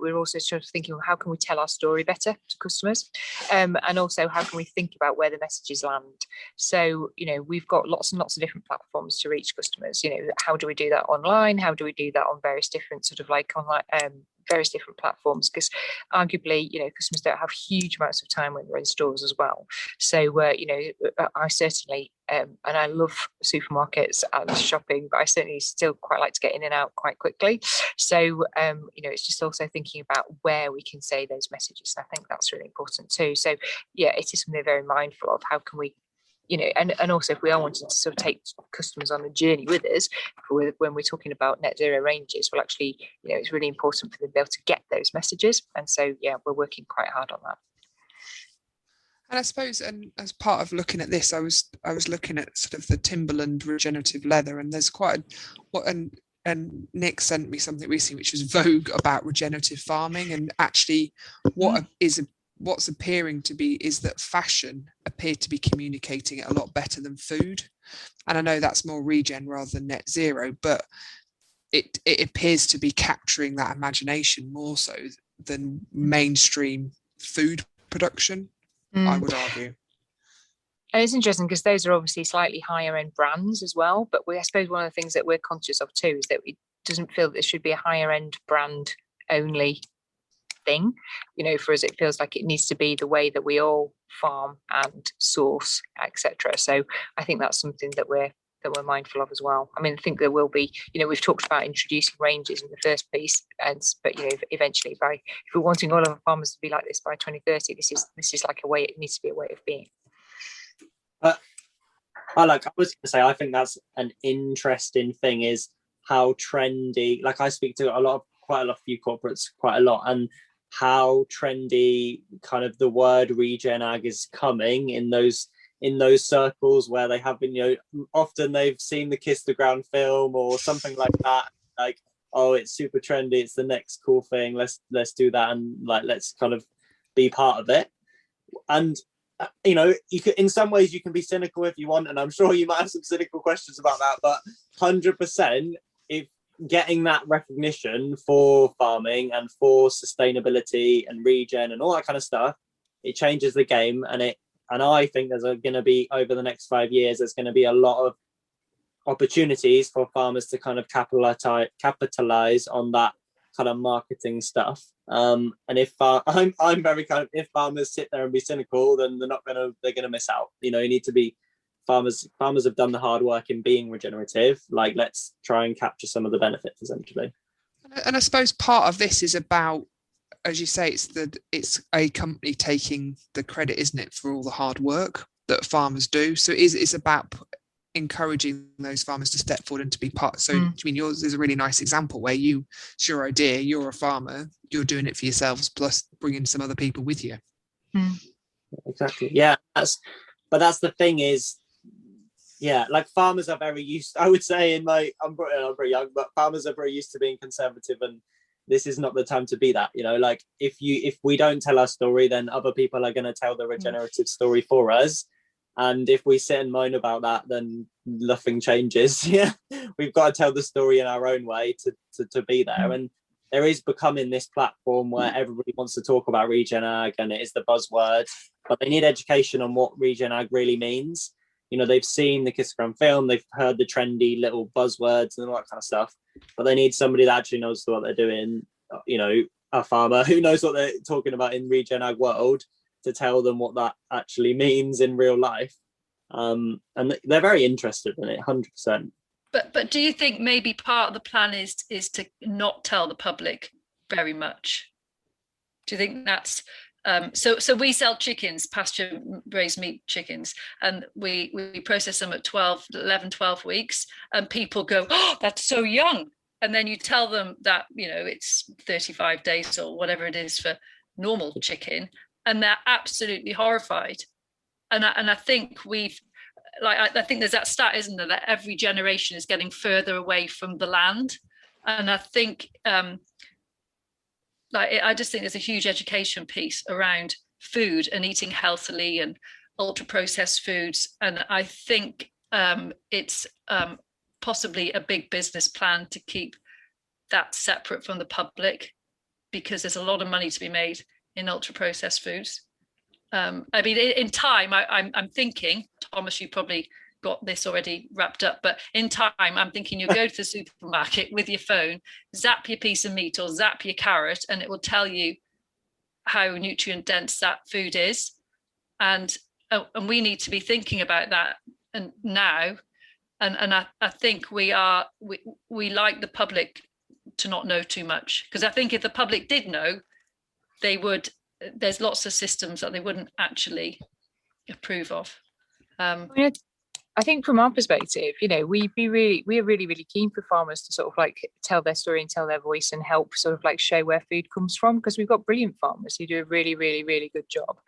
we're also sort of thinking, well, how can we tell our story better to customers, and also how can we think about where the messages land. So, you know, we've got lots and lots of different platforms to reach customers. You know, how do we do that online? How do we do that on various different sort of like online various different platforms, because arguably, you know, customers don't have huge amounts of time when they're in stores as well. So you know, I certainly and I love supermarkets and shopping, but I certainly still quite like to get in and out quite quickly. So you know, it's just also thinking about where we can say those messages. I think that's really important too. So yeah, it is something we're very mindful of. How can we, you know, and also if we are wanting to sort of take customers on a journey with us, when we're talking about net zero ranges, well, actually, you know, it's really important for them to be able to get those messages. And so, yeah, we're working quite hard on that. And I suppose, and as part of looking at this, I was looking at sort of the Timberland regenerative leather, and there's quite and Nick sent me something recently which was Vogue about regenerative farming, and actually what's appearing to be is that fashion appeared to be communicating it a lot better than food. And I know that's more regen rather than net zero, but it appears to be capturing that imagination more so than mainstream food production, I would argue. And it's interesting because those are obviously slightly higher end brands as well. But I suppose one of the things that we're conscious of too is that it doesn't feel that it should be a higher end brand only thing. You know, for us, it feels like it needs to be the way that we all farm and source, etc. So I think that's something that we're mindful of as well. I mean, I think there will be, you know, we've talked about introducing ranges in the first piece, but you know, eventually, if we're wanting all of our farmers to be like this by 2030, this is like a way. It needs to be a way of being. I was going to say, I think that's an interesting thing, is how trendy. Like, I speak to quite a few corporates quite a lot, and how trendy kind of the word ReGenAg is coming in those circles where they have been, you know, often they've seen the Kiss the Ground film or something like that. Like, oh, it's super trendy, it's the next cool thing, let's do that, and like let's kind of be part of it. And you know, you can, in some ways you can be cynical if you want, and I'm sure you might have some cynical questions about that, but 100%, if getting that recognition for farming and for sustainability and regen and all that kind of stuff, it changes the game. And I think there's going to be, over the next 5 years, there's going to be a lot of opportunities for farmers to kind of capitalize on that kind of marketing stuff. And if I'm very kind of, if farmers sit there and be cynical, then they're gonna miss out. You know, you need to be, farmers have done the hard work in being regenerative. Like, let's try and capture some of the benefits, essentially. And I suppose part of this is about, as you say, it's a company taking the credit, isn't it, for all the hard work that farmers do. So it's about encouraging those farmers to step forward and to be part. So I mean, yours is a really nice example where it's your idea, you're a farmer, you're doing it for yourselves, plus bringing some other people with you. Exactly. Yeah, that's the thing is, yeah, like farmers are very used, I would say, in my, I'm pretty young, but farmers are very used to being conservative, and this is not the time to be that. You know, like if we don't tell our story, then other people are going to tell the regenerative story for us. And if we sit and moan about that, then nothing changes. Yeah, we've got to tell the story in our own way to be there. And there is becoming this platform where everybody wants to talk about ReGenAg, and it is the buzzword, but they need education on what ReGenAg really means. You know, they've seen the Kistagram film, they've heard the trendy little buzzwords and all that kind of stuff, but they need somebody that actually knows what they're doing. You know, a farmer who knows what they're talking about in ReGenAg world, to tell them what that actually means in real life. And they're very interested in it, 100%. But do you think maybe part of the plan is to not tell the public very much? Do you think that's so we sell chickens, pasture raised meat chickens, and we process them at 11, 12 weeks, and people go, oh, that's so young. And then you tell them that, you know, it's 35 days or whatever it is for normal chicken, and they're absolutely horrified. And I think I think there's that stat, isn't there, that every generation is getting further away from the land. And I think I just think there's a huge education piece around food and eating healthily and ultra processed foods. And I think it's possibly a big business plan to keep that separate from the public, because there's a lot of money to be made in ultra processed foods. I mean, in time, I'm thinking, Thomas, you probably got this already wrapped up, but in time, I'm thinking you go to the supermarket with your phone, zap your piece of meat or zap your carrot, and it will tell you how nutrient dense that food is. And we need to be thinking about that and now. And I think we like the public to not know too much, because I think if the public did know, they would. There's lots of systems that they wouldn't actually approve of. I think from our perspective, you know, we're really keen for farmers to sort of like tell their story and tell their voice and help sort of like show where food comes from, because we've got brilliant farmers who do a really good job.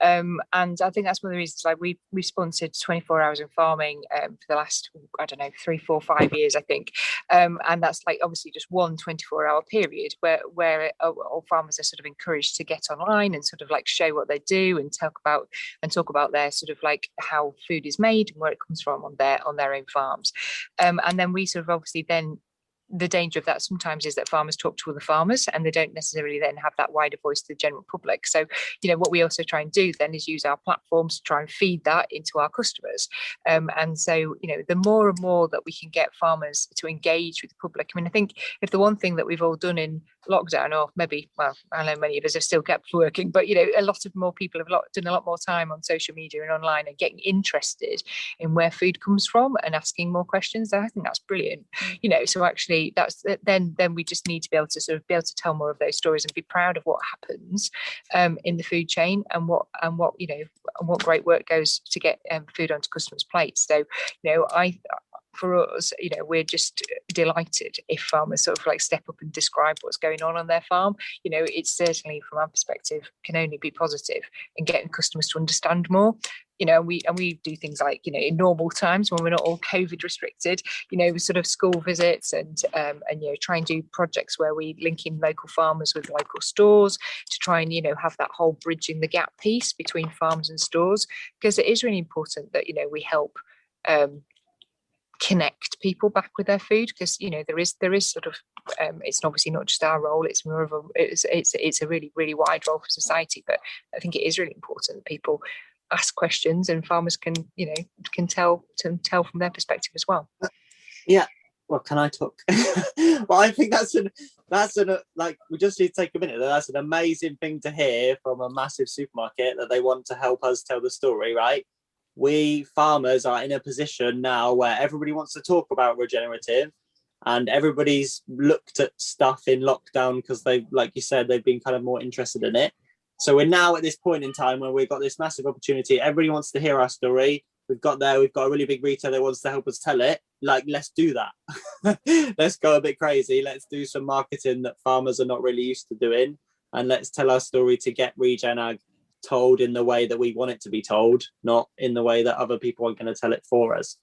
And I think that's one of the reasons, like we sponsored 24 hours in farming for the last, I don't know, 3, 4, 5 years, I think. And that's like obviously just one 24-hour period where all farmers are sort of encouraged to get online and sort of like show what they do and talk about their sort of like how food is made and where it comes from on their own farms. And then we sort of obviously then, the danger of that sometimes is that farmers talk to other farmers and they don't necessarily then have that wider voice to the general public. So, you know, what we also try and do then is use our platforms to try and feed that into our customers. And so, you know, the more and more that we can get farmers to engage with the public. I mean, I think if the one thing that we've all done in lockdown, or maybe, well, I know many of us have still kept working, but, you know, a lot of more people have done a lot more time on social media and online and getting interested in where food comes from and asking more questions. I think that's brilliant. You know, so actually that's then we just need to be able to tell more of those stories and be proud of what happens in the food chain and what you know, and what great work goes to get food onto customers' plates. So, you know, for us, you know, we're just delighted if farmers sort of like step up and describe what's going on their farm. You know, it's certainly from our perspective can only be positive in getting customers to understand more. You know, we do things like, you know, in normal times when we're not all COVID restricted, you know, sort of school visits and you know, try and do projects where we link in local farmers with local stores to try and, you know, have that whole bridging the gap piece between farms and stores, because it is really important that, you know, we help connect people back with their food, because, you know, there is sort of it's obviously not just our role, it's more of a it's a really, really wide role for society, but I think it is really important that people ask questions and farmers can, you know, can tell from their perspective as well. Yeah. Well, can I talk? Well, I think that's like, we just need to take a minute. That's an amazing thing to hear from a massive supermarket, that they want to help us tell the story, right? We farmers are in a position now where everybody wants to talk about regenerative, and everybody's looked at stuff in lockdown because they, like you said, they've been kind of more interested in it. So we're now at this point in time where we've got this massive opportunity. Everybody wants to hear our story. We've got a really big retailer that wants to help us tell it. Like, let's do that. Let's go a bit crazy. Let's do some marketing that farmers are not really used to doing. And let's tell our story to get ReGenAg told in the way that we want it to be told, not in the way that other people are going to tell it for us.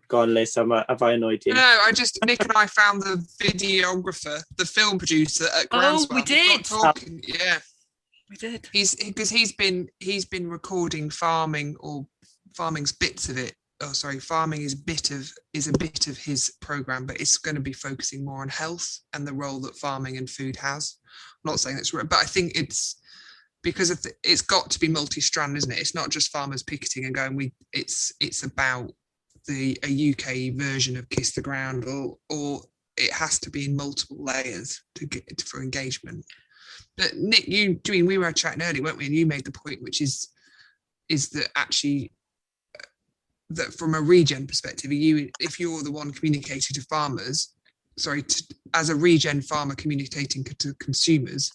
Go on, Liz, have I annoyed you? No, Nick and I found the videographer, the film producer at Groundswell. Oh, we did. Yeah. We did. He's been recording farming's bits of it. Oh, sorry, farming is a bit of his program, but it's going to be focusing more on health and the role that farming and food has. I'm not saying that's right, but I think it's because it's got to be multi-strand, isn't it? It's not just farmers picketing and going. It's about a UK version of Kiss the Ground, or it has to be in multiple layers to get for engagement. But Nick, we were chatting earlier, weren't we? And you made the point, which is that actually, that from a regen perspective, if you're the one communicating to farmers, as a regen farmer communicating to consumers,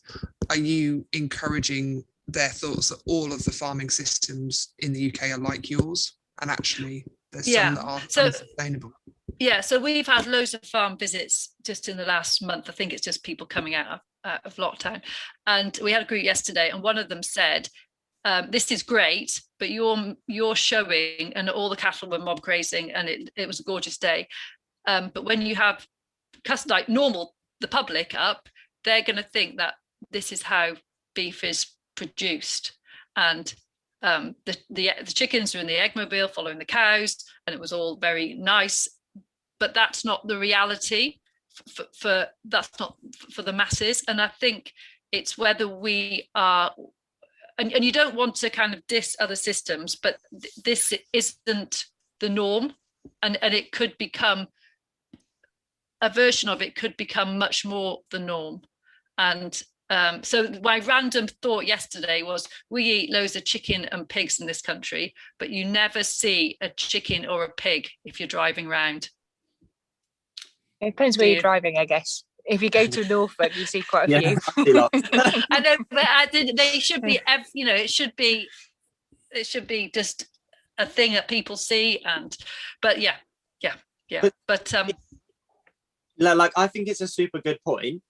are you encouraging their thoughts that all of the farming systems in the UK are like yours, and actually there's some that are unsustainable? Yeah, so we've had loads of farm visits just in the last month. I think it's just people coming out of lockdown. And we had a group yesterday, and one of them said, this is great, but you're showing, and all the cattle were mob grazing, and it was a gorgeous day. But when you have like normal, the public up, they're going to think that this is how beef is produced. And the chickens were in the eggmobile following the cows, and it was all very nice. But that's not the reality that's not for the masses. And I think it's whether we are, and you don't want to kind of diss other systems, but this isn't the norm, and it could become, a version of it could become much more the norm. And so my random thought yesterday was, we eat loads of chicken and pigs in this country, but you never see a chicken or a pig if you're driving around. It depends where you're driving, I guess. If you go to Norfolk, you see quite a few. I know, but they should be, you know, it should be just a thing that people see. But yeah. But like, I think it's a super good point,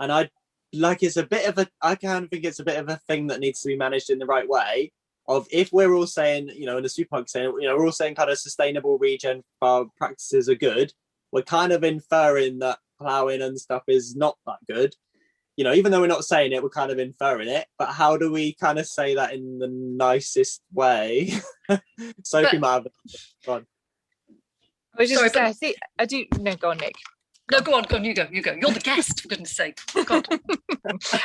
and I kind of think it's a bit of a thing that needs to be managed in the right way. Of, if we're all saying, you know, in the supermarket saying, you know, we're all saying kind of sustainable regen farm practices are good, we're kind of inferring that ploughing and stuff is not that good. You know, even though we're not saying it, we're kind of inferring it. But how do we kind of say that in the nicest way? Sophie might have gone. I was just going to say, I do. No, go on, Nick. No, go on, you go. You're the guest, for goodness sake. God.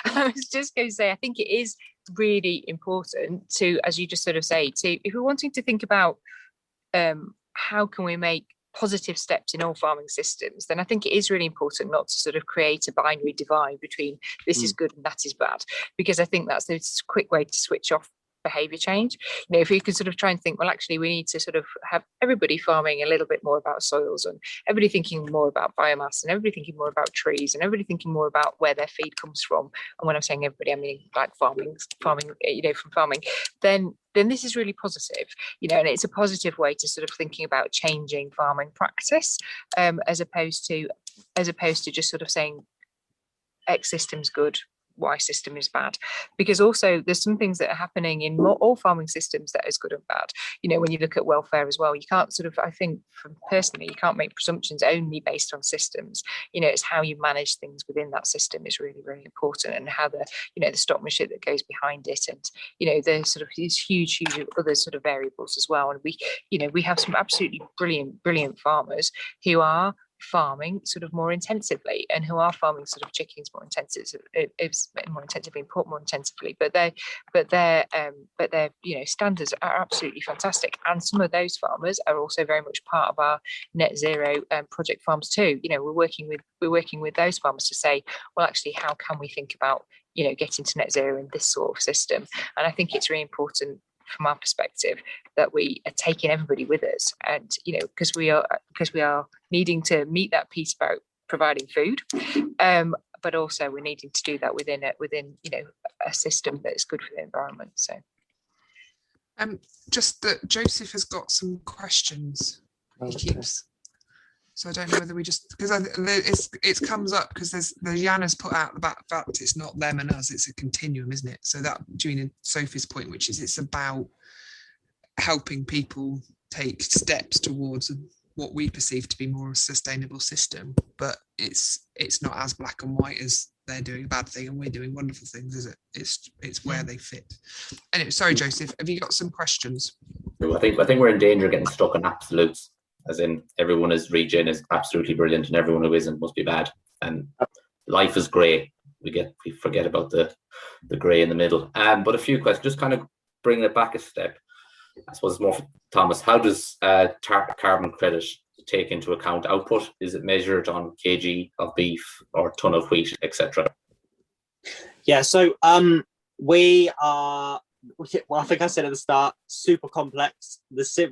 I was just going to say, I think it is really important to, as you just sort of say, if we're wanting to think about how can we make positive steps in all farming systems, then I think it is really important not to sort of create a binary divide between this is good and that is bad, because I think that's a quick way to switch off behavior change. If we could sort of try and think, well, actually we need to sort of have everybody farming a little bit more about soils, and everybody thinking more about biomass, and everybody thinking more about trees, and everybody thinking more about where their feed comes from. And when I'm saying everybody, I mean like farming, from farming, then this is really positive, and it's a positive way to sort of thinking about changing farming practice, as opposed to just sort of saying X system's good, Y system is bad. Because also there's some things that are happening in all farming systems that is good and bad. When you look at welfare as well, you can't sort of, I think personally, you can't make presumptions only based on systems. It's how you manage things within that system is really, really important, and how the stockmanship that goes behind it, and there's sort of these huge other sort of variables as well. And we have some absolutely brilliant farmers who are farming sort of more intensively, and who are farming sort of chickens more intensively and pork more intensively, but their standards are absolutely fantastic. And some of those farmers are also very much part of our net zero project farms too. We're working with those farmers to say, well, actually, how can we think about getting to net zero in this sort of system? And I think it's really important from our perspective that we are taking everybody with us, and because we are needing to meet that piece about providing food, but also we're needing to do that within a system that is good for the environment. So just that Joseph has got some questions. He keeps, so I don't know whether we just, because it comes up because there's Jan has put out the fact it's not them and us, it's a continuum, isn't it? So that during Sophie's point, which is it's about helping people take steps towards what we perceive to be more a sustainable system, but it's not as black and white as they're doing a bad thing and we're doing wonderful things, is it? It's where they fit. Anyway, sorry, Joseph, have you got some questions? I think we're in danger of getting stuck in absolutes, as in everyone is regen is absolutely brilliant and everyone who isn't must be bad, and life is grey. We forget about the grey in the middle. But a few questions, just kind of bringing it back a step. I suppose it's more for Thomas. How does carbon credit take into account output? Is it measured on kg of beef or ton of wheat, etc.? Yeah, so we are, well, I think I said at the start, super complex.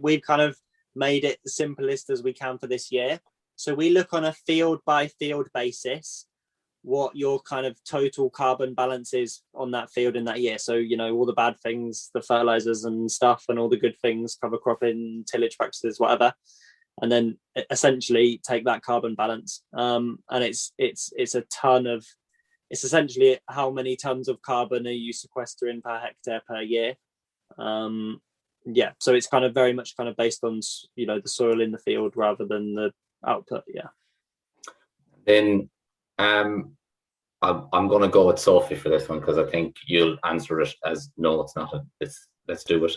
We've kind of made it the simplest as we can for this year. So we look on a field by field basis what your kind of total carbon balance is on that field in that year. So, all the bad things, the fertilizers and stuff, and all the good things, cover cropping, tillage practices, whatever. And then essentially take that carbon balance. And it's essentially how many tons of carbon are you sequestering per hectare per year. So it's kind of very much kind of based on, the soil in the field rather than the output. Yeah. Then I'm going to go with Sophie for this one, because I think you'll answer it as no, it's not. Let's do it.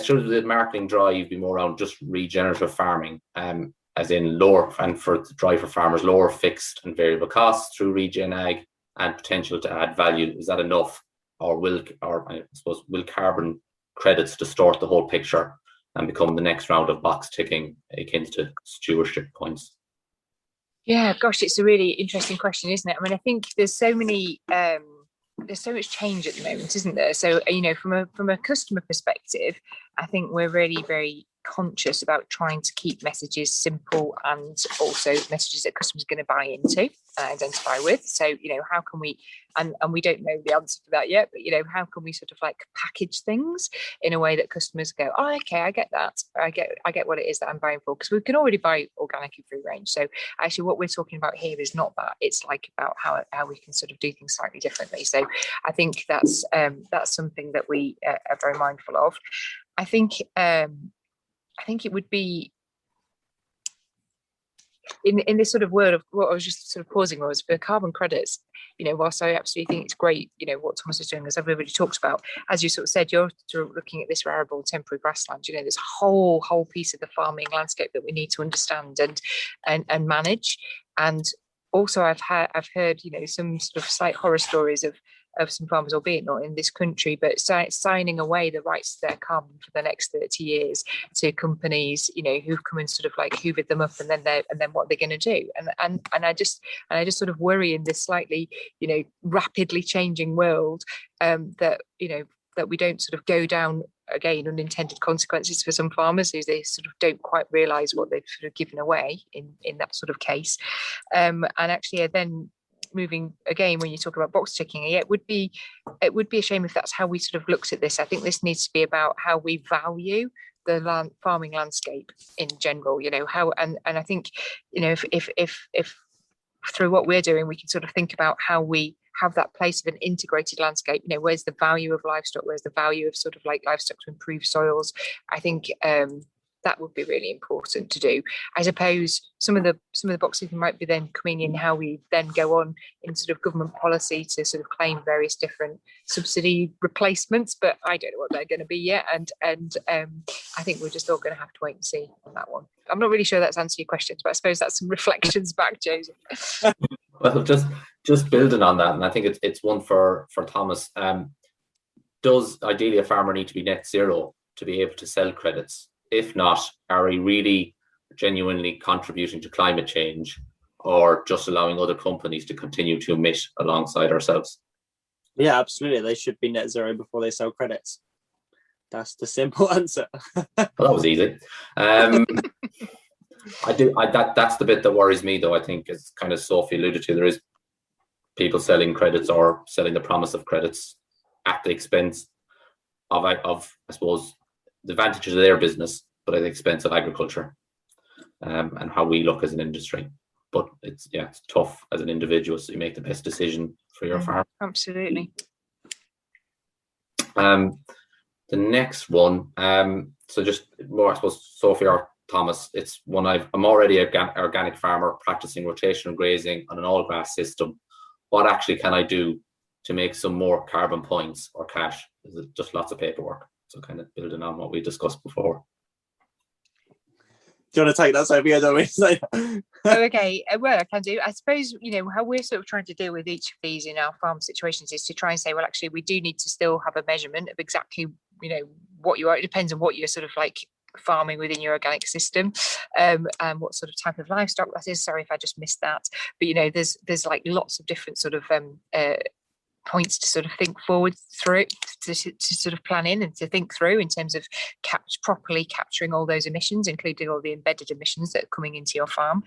Should the marketing drive be more around just regenerative farming, as in lower, and for the drive for farmers, lower fixed and variable costs through ReGenAg and potential to add value? Is that enough, or will carbon credits distort the whole picture and become the next round of box ticking akin to stewardship points? Yeah, gosh, it's a really interesting question, isn't it? I mean, I think there's so much change at the moment, isn't there? So, from a customer perspective, I think we're really very conscious about trying to keep messages simple, and also messages that customers are going to buy into and identify with. So, how can we, and we don't know the answer to that yet, but, how can we sort of like package things in a way that customers go, oh, okay, I get that. I get what it is that I'm buying for, because we can already buy organic and free range. So actually what we're talking about here is not that. It's like about how we can sort of do things slightly differently. So I think that's something that we are very mindful of. I think it would be in this sort of world of what I was just sort of pausing was for carbon credits. Whilst I absolutely think it's great, what Thomas is doing, as everybody talks about, as you sort of said, you're sort of looking at this arable temporary grassland. There's a whole piece of the farming landscape that we need to understand and manage. And also, I've heard some sort of slight horror stories of some farmers, albeit not in this country, but signing away the rights to their carbon for the next 30 years to companies, who've come and sort of like hoovered them up, and then what they're going to do. And I just sort of worry in this slightly, rapidly changing world, that, that we don't sort of go down again unintended consequences for some farmers who they sort of don't quite realise what they've sort of given away in that sort of case. And actually then moving again, when you talk about box ticking, it would be a shame if that's how we sort of looked at this. I think this needs to be about how we value the farming landscape in general, how, and I think, if through what we're doing, we can sort of think about how we have that place of an integrated landscape. Where's the value of livestock? Where's the value of sort of like livestock to improve soils? I think that would be really important to do. I suppose some of the boxes might be then coming in how we then go on in sort of government policy to sort of claim various different subsidy replacements, but I don't know what they're going to be yet. And I think we're just all going to have to wait and see on that one. I'm not really sure that's answered your questions, but I suppose that's some reflections back, Joseph. Well, just building on that, and I think it's one for Thomas. Does ideally a farmer need to be net zero to be able to sell credits? If not, are we really genuinely contributing to climate change, or just allowing other companies to continue to emit alongside ourselves? Yeah, absolutely. They should be net zero before they sell credits. That's the simple answer. Well, that was easy. That's the bit that worries me, though. I think, as kind of Sophie alluded to, there is people selling credits or selling the promise of credits at the expense of I suppose, the advantages of their business, but at the expense of agriculture, and how we look as an industry. But it's tough as an individual, so you make the best decision for your farm. Absolutely. The next one, so just more, I suppose, Sophie or Thomas, it's one I'm already an organic farmer practicing rotational grazing on an all grass system. What actually can I do to make some more carbon points or cash? Is it just lots of paperwork? So kind of building on what we discussed before. Do you want to take that, Sophie? I don't want to say that. Okay, well, I can do. I suppose, how we're sort of trying to deal with each of these in our farm situations is to try and say, well, actually, we do need to still have a measurement of exactly, what you are. It depends on what you're sort of like farming within your organic system, and what sort of type of livestock that is. Sorry if I just missed that. But, there's like lots of different sort of points to sort of think forward through, to sort of plan in and to think through in terms of properly capturing all those emissions, including all the embedded emissions that are coming into your farm,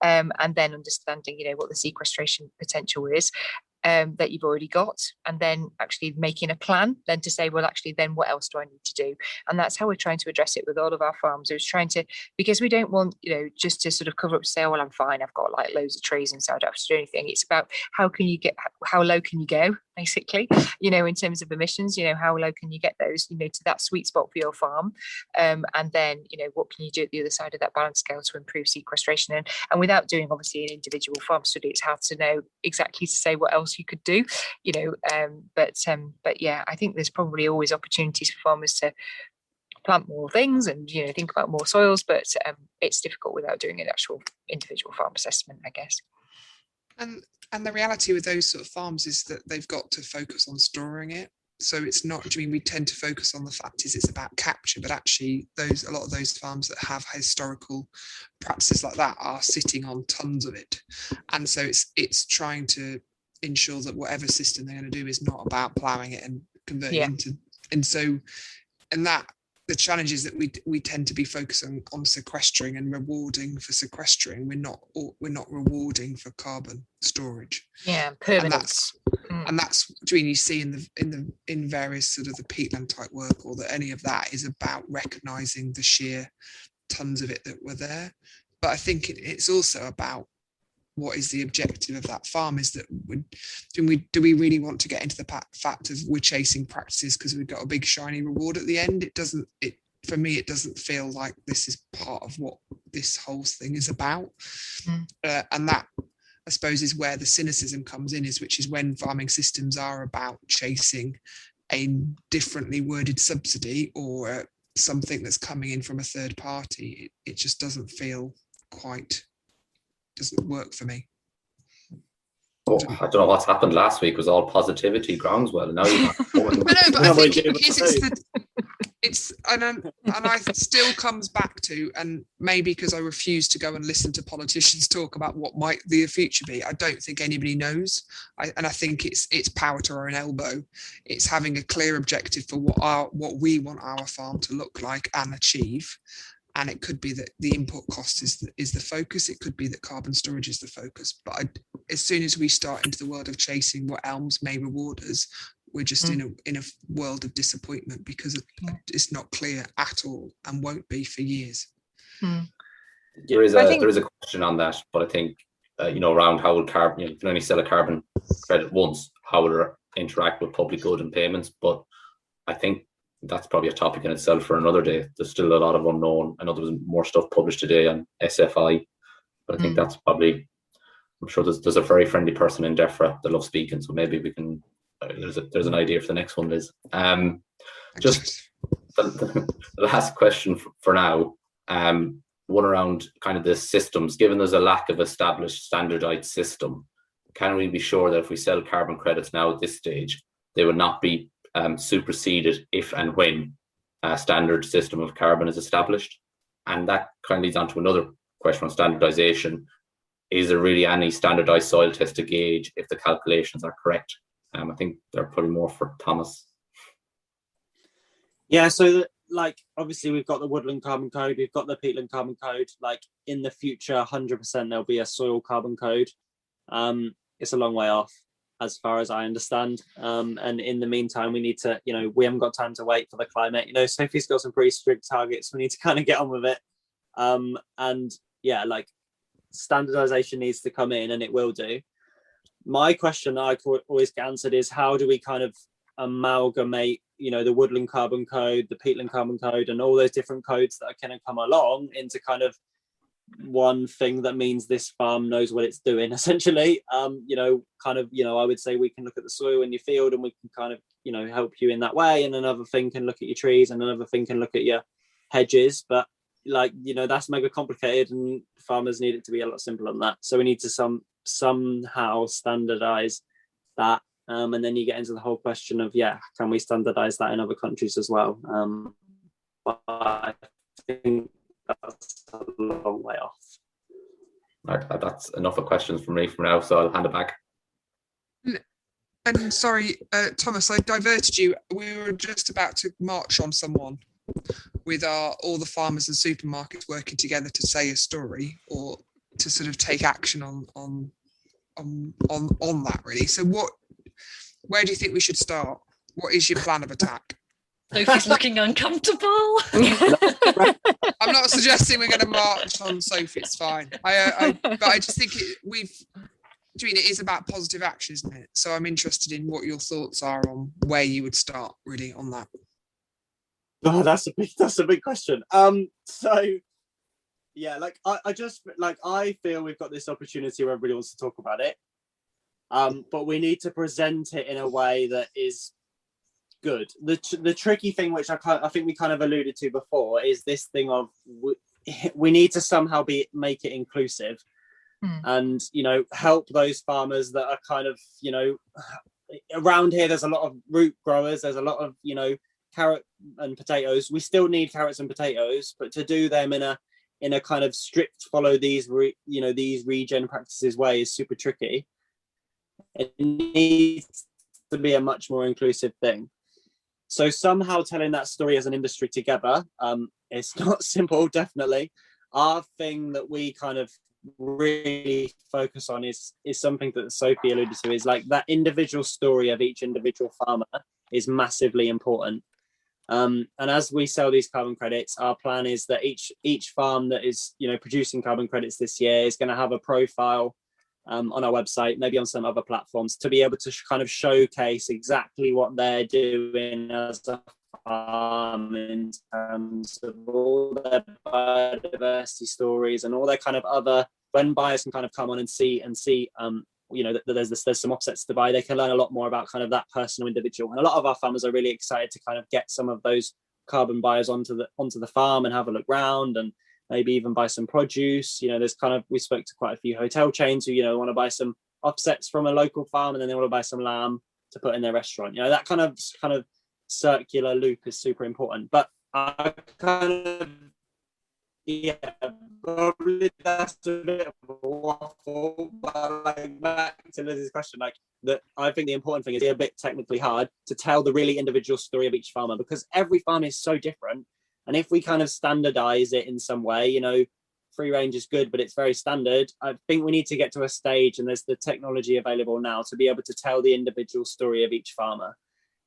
and then understanding, what the sequestration potential is that you've already got, and then actually making a plan then to say, well, actually, then what else do I need to do? And that's how we're trying to address it with all of our farms. Is trying to, because we don't want, just to sort of cover up, say, oh, well, I'm fine, I've got like loads of trees and so I don't have to do anything. It's about how low can you go, basically, in terms of emissions, how low can you get those, to that sweet spot for your farm, and then, what can you do at the other side of that balance scale to improve sequestration? And without doing, obviously, an individual farm study, it's hard to know exactly to say what else you could do, but yeah, I think there's probably always opportunities for farmers to plant more things and think about more soils, but it's difficult without doing an actual individual farm assessment, I guess. And the reality with those sort of farms is that they've got to focus on storing it. So it's not, we tend to focus on the fact is it's about capture, but actually a lot of those farms that have historical practices like that are sitting on tons of it. And so it's trying to ensure that whatever system they're going to do is not about ploughing it and converting it into, and that the challenge is that we tend to be focusing on sequestering and rewarding for sequestering. We're not rewarding for carbon storage. Yeah, permanence. And that's between you see in various sort of the peatland type work, or that any of that is about recognizing the sheer tons of it that were there. But I think it's also about what is the objective of that farm. Is that do we really want to get into the fact of we're chasing practices because we've got a big shiny reward at the end? For me, it doesn't feel like this is part of what this whole thing is about. And that, I suppose, is where the cynicism comes in, which is when farming systems are about chasing a differently worded subsidy or something that's coming in from a third party. It just doesn't work for me. Oh, I don't know what's happened last week. Was all positivity, Groundswell, and now you It's and I still comes back to, and maybe because I refuse to go and listen to politicians talk about what might the future be, I don't think anybody knows. I think it's power to our own elbow. It's having a clear objective for what we want our farm to look like and achieve. And it could be that the input cost is the focus. It could be that carbon storage is the focus. But as soon as we start into the world of chasing what elms may reward us, we're just in a world of disappointment, because it's not clear at all and won't be for years. There is a question on that, but I think around how will carbon, you can only sell a carbon credit once, how will it interact with public good and payments? But I think that's probably a topic in itself for another day. There's still a lot of unknown. I know there was more stuff published today on SFI, but I think that's probably, I'm sure there's a very friendly person in DEFRA that loves speaking, so maybe we can, there's an idea for the next one, Liz. Just the last question for now, one around kind of the systems. Given there's a lack of established standardized system, can we be sure that if we sell carbon credits now at this stage, they will not be superseded if and when a standard system of carbon is established? And that kind of leads on to another question on standardization. Is there really any standardized soil test to gauge if the calculations are correct? I think they're probably more for Thomas. Yeah, so obviously we've got the woodland carbon code, we've got the peatland carbon code. Like in the future, 100% there'll be a soil carbon code. It's a long way off, as far as I understand. And in the meantime, we need to, we haven't got time to wait for the climate. Sophie's got some pretty strict targets. We need to kind of get on with it. And yeah, standardization needs to come in, and it will do. My question that I always get answered is, how do we kind of amalgamate, the woodland carbon code, the peatland carbon code, and all those different codes that are going to come along into kind of one thing that means this farm knows what it's doing, essentially. I would say we can look at the soil in your field and we can kind of, help you in that way. And another thing can look at your trees, and another thing can look at your hedges. But that's mega complicated, and farmers need it to be a lot simpler than that. So we need to somehow standardize that. And then you get into the whole question of, can we standardize that in other countries as well? But I think that's a long way off. Right, that's enough of questions from me for now, so I'll hand it back. And sorry, Thomas, I diverted you. We were just about to march on someone with all the farmers and supermarkets working together to say a story, or to sort of take action on that, really. So where do you think we should start? What is your plan of attack? Sophie's looking uncomfortable. I'm not suggesting we're going to march on Sophie. It's fine. But I just think it is about positive action, isn't it? So I'm interested in what your thoughts are on where you would start, really, on that. Oh, that's a big question. So yeah, I feel we've got this opportunity where everybody wants to talk about it. But we need to present it in a way that is good. The tricky thing, which I think we kind of alluded to before, is this thing of we need to somehow make it inclusive, and help those farmers that are kind of around here. There's a lot of root growers. There's a lot of carrot and potatoes. We still need carrots and potatoes, but to do them in a kind of strict follow these these regen practices way is super tricky. It needs to be a much more inclusive thing. So somehow telling that story as an industry together, it's not simple, definitely. Our thing that we kind of really focus on is something that Sophie alluded to, is that individual story of each individual farmer is massively important. And as we sell these carbon credits, our plan is that each farm that is producing carbon credits this year is going to have a profile on our website, maybe on some other platforms, to be able to kind of showcase exactly what they're doing as a farm in terms of all their biodiversity stories and all their kind of other, when buyers can kind of come on and see that there's some offsets to buy, they can learn a lot more about kind of that personal individual. And a lot of our farmers are really excited to kind of get some of those carbon buyers onto the farm and have a look round, and maybe even buy some produce. There's we spoke to quite a few hotel chains who want to buy some offsets from a local farm, and then they want to buy some lamb to put in their restaurant. That kind of circular loop is super important. But I kind of, yeah, probably that's a bit of a waffle, but like back to Liz's question, like that, I think the important thing is a bit technically hard to tell the really individual story of each farmer, because every farm is so different. And if we kind of standardize it in some way, you know, free range is good, but it's very standard. I think we need to get to a stage, and there's the technology available now to be able to tell the individual story of each farmer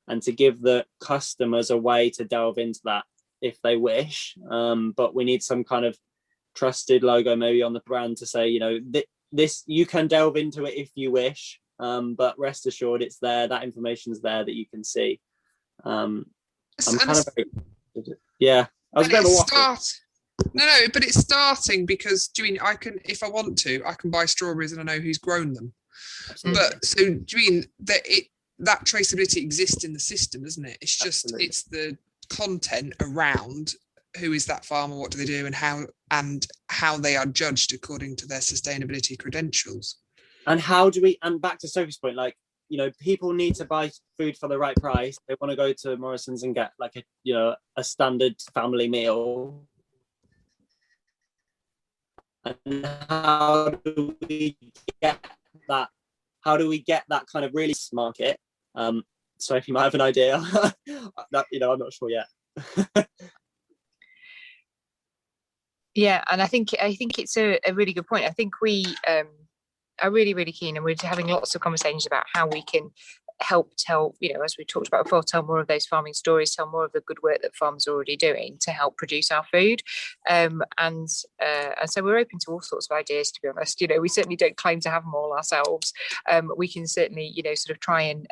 and to give the customers a way to delve into that if they wish. But we need some kind of trusted logo maybe on the brand to say, you know, this you can delve into it if you wish, but rest assured it's there, that information's there that you can see. I'm kind of yeah, I was a bit of a waffle. No, but it's starting, because do you mean I can, if I want to, I can buy strawberries and I know who's grown them. Absolutely. But so do you mean that that traceability exists in the system, isn't it? It's just Absolutely. It's the content around who is that farmer, what do they do, and how they are judged according to their sustainability credentials. And how do we, and back to Sophie's point, like, you know, people need to buy food for the right price. They want to go to Morrisons and get like a standard family meal. And how do we get that? How do we get that kind of really market? Sophie might have an idea. That, you know, I'm not sure yet. Yeah, and I think it's a really good point. I think we are really, really keen, and we're having lots of conversations about how we can help tell, you know, as we talked about before, tell more of those farming stories, tell more of the good work that farmers are already doing to help produce our food. And so we're open to all sorts of ideas, to be honest. You know, we certainly don't claim to have them all ourselves. We can certainly, you know, sort of try and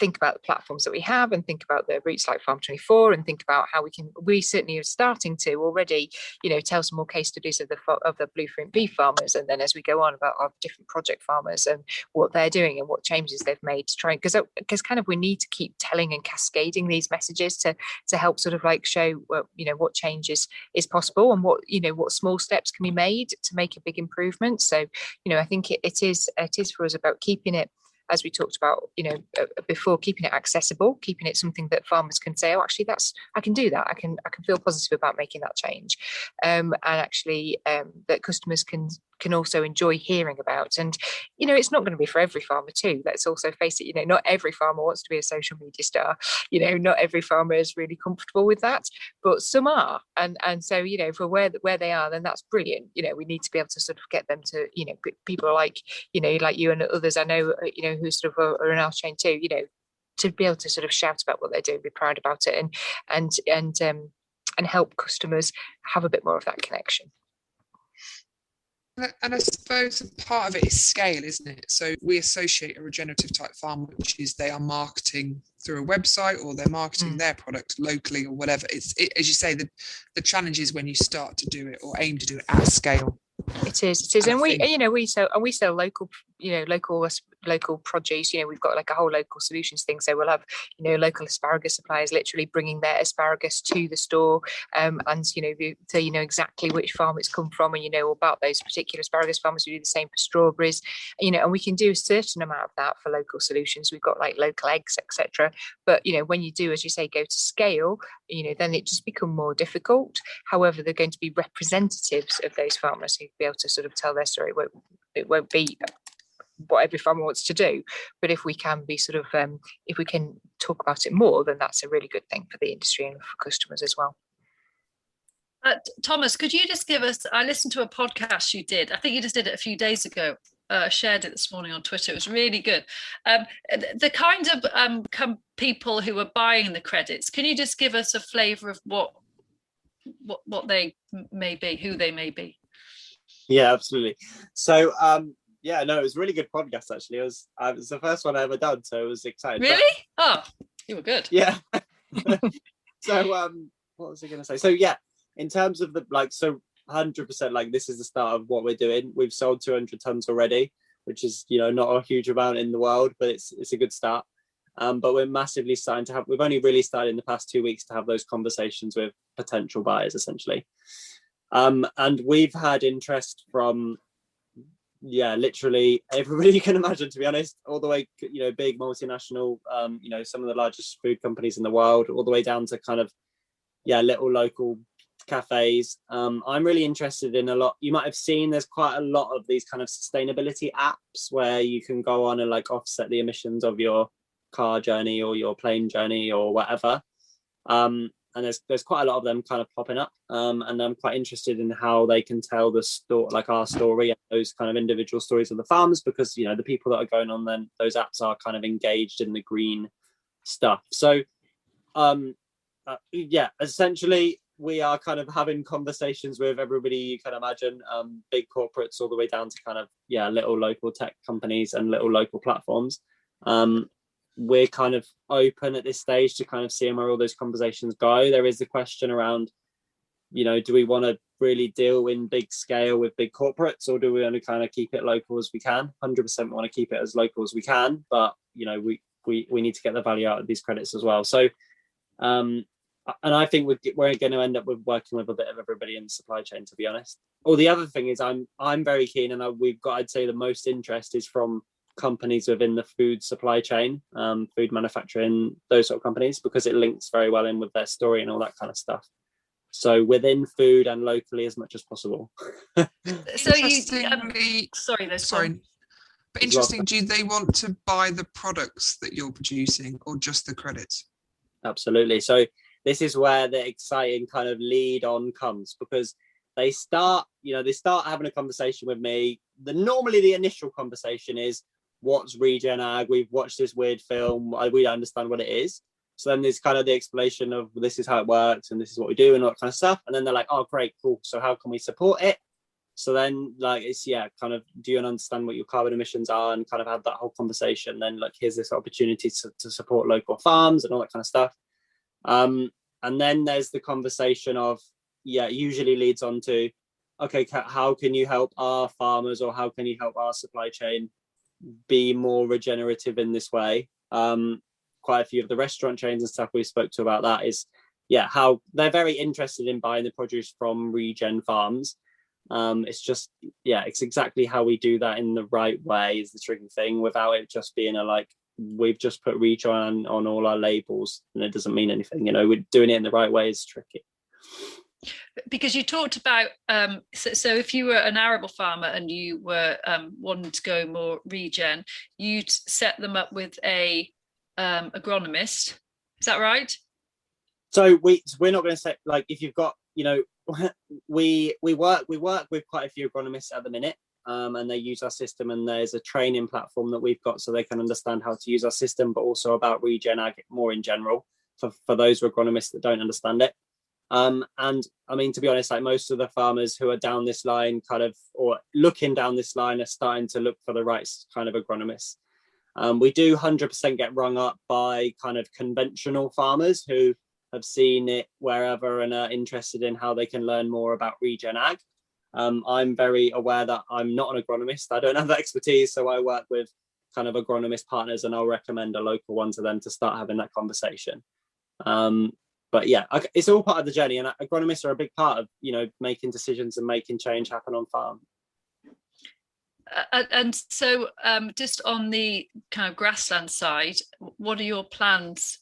think about the platforms that we have, and think about the routes like Farm 24, and think about how we certainly are starting to already, you know, tell some more case studies of the blueprint beef farmers, and then as we go on about our different project farmers and what they're doing and what changes they've made to try, because kind of we need to keep telling and cascading these messages to help sort of like show, well, you know, what changes is possible, and what, you know, what small steps can be made to make a big improvement. So, you know, I think it is for us about keeping it, as we talked about, you know, before, keeping it accessible, keeping it something that farmers can say, oh, actually, I can do that. I can feel positive about making that change, and actually that customers can also enjoy hearing about. And, you know, it's not going to be for every farmer too. Let's also face it, you know, not every farmer wants to be a social media star. You know, not every farmer is really comfortable with that, but some are. And so, you know, for where they are, then that's brilliant. You know, we need to be able to sort of get them to, you know, people like, you know, like you and others I know, you know, who sort of are in our chain too, you know, to be able to sort of shout about what they're doing, be proud about it, and help customers have a bit more of that connection. And I suppose part of it is scale, isn't it? So we associate a regenerative type farm, which is they are marketing through a website, or they're marketing their product locally or whatever. As you say, the challenge is when you start to do it or aim to do it at scale. It is, and we sell local, you know, local produce. You know, we've got like a whole local solutions thing. So we'll have, you know, local asparagus suppliers literally bringing their asparagus to the store, and you know, so you know exactly which farm it's come from, and you know about those particular asparagus farmers. We do the same for strawberries, you know, and we can do a certain amount of that for local solutions. We've got like local eggs, etc. But you know, when you do, as you say, go to scale, you know, then it just becomes more difficult. However, they're going to be representatives of those farmers who be able to sort of tell their story. It won't be what every farmer wants to do, but if we can be sort of if we can talk about it more, then that's a really good thing for the industry and for customers as well. Thomas, could you just give us, I listened to a podcast you did, I think you just did it a few days ago, shared it this morning on Twitter. It was really good. The kind of people who are buying the credits, can you just give us a flavour of what they may be, who they may be? Yeah, absolutely. So yeah, no, it was a really good podcast actually. It was the first one I ever done, so I was excited. Really? Oh, you were good. Yeah. So what was I going to say? So yeah, in terms of the, like, so 100%, like, this is the start of what we're doing. We've sold 200 tons already, which is, you know, not a huge amount in the world, but it's a good start. But we're massively starting to have, we've only really started in the past 2 weeks to have those conversations with potential buyers essentially. And we've had interest from yeah, literally everybody you can imagine, to be honest, all the way, big multinational, some of the largest food companies in the world, all the way down to kind of, little local cafes. I'm really interested in a lot. You might have seen there's quite a lot of these kind of sustainability apps where you can go on and like offset the emissions of your car journey or your plane journey or whatever. And there's quite a lot of them kind of popping up, and I'm quite interested in how they can tell the story, like our story, and those kind of individual stories of the farmers, because the people that are going on then those apps are kind of engaged in the green stuff. So essentially we are kind of having conversations with everybody you can imagine, big corporates all the way down to kind of little local tech companies and little local platforms. We're kind of open at this stage to kind of seeing where all those conversations go. There is a question around, do we want to really deal in big scale with big corporates, or do we want to kind of keep it local as we can? 100% want to keep it as local as we can, but we need to get the value out of these credits as well. So and I think we're going to end up with working with a bit of everybody in the supply chain, to be honest. Or the other thing is I'm very keen, and we've got, I'd say the most interest is from companies within the food supply chain, food manufacturing, those sort of companies, because it links very well in with their story and all that kind of stuff. So within food and locally as much as possible. So sorry, but interesting, do they want to buy the products that you're producing or just the credits? Absolutely. So this is where the exciting kind of lead on comes, because they start having a conversation with me. Normally the initial conversation is, what's ReGenAg? We've watched this weird film. We don't understand what it is. So then there's kind of the explanation of, this is how it works and this is what we do and all that kind of stuff. And then they're like, oh, great, cool. So how can we support it? So then it's, kind of, do you understand what your carbon emissions are, and kind of have that whole conversation. Then like, here's this opportunity to support local farms and all that kind of stuff. And then there's the conversation of, usually leads on to, okay, how can you help our farmers, or how can you help our supply chain be more regenerative in this way? Quite a few of the restaurant chains and stuff we spoke to about that is, how they're very interested in buying the produce from regen farms. It's just, it's exactly how we do that in the right way is the tricky thing, without it just being we've just put ReGen on all our labels and it doesn't mean anything. We're doing it in the right way is tricky. Because you talked about so if you were an arable farmer and you were wanting to go more regen, you'd set them up with a agronomist. Is that right? So we're not going to say, like, if you've got, we work with quite a few agronomists at the minute, and they use our system, and there's a training platform that we've got so they can understand how to use our system, but also about ReGenAg more in general for those agronomists that don't understand it. And I mean, to be honest, like most of the farmers who are down this line or looking down this line are starting to look for the right kind of agronomists. We do 100% get rung up by kind of conventional farmers who have seen it wherever and are interested in how they can learn more about ReGenAg. I'm very aware that I'm not an agronomist. I don't have that expertise. So I work with kind of agronomist partners, and I'll recommend a local one to them to start having that conversation. But it's all part of the journey, and agronomists are a big part of, making decisions and making change happen on farm. And so just on the kind of grassland side, what are your plans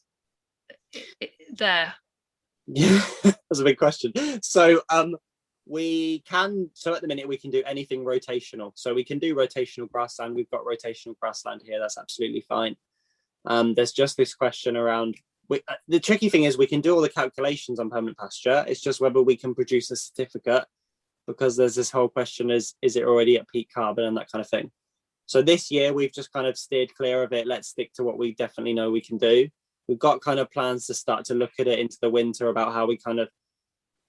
there? Yeah, that's a big question. So at the minute we can do anything rotational. So we can do rotational grassland. We've got rotational grassland here. That's absolutely fine. There's just this question around, the tricky thing is we can do all the calculations on permanent pasture. It's just whether we can produce a certificate, because there's this whole question, is it already at peak carbon and that kind of thing. So this year we've just kind of steered clear of it. Let's stick to what we definitely know we can do. We've got kind of plans to start to look at it into the winter about how we kind of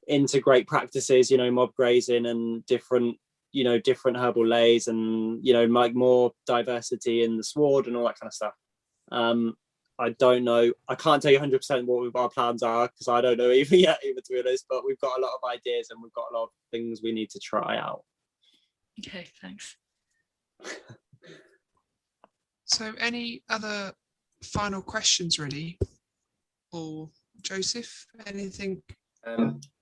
integrate practices, mob grazing and different herbal lays, and like more diversity in the sward and all that kind of stuff. I don't know. I can't tell you 100% what our plans are, because I don't know even to be honest, but we've got a lot of ideas and we've got a lot of things we need to try out. Okay, thanks. So any other final questions really? Or Joseph, anything?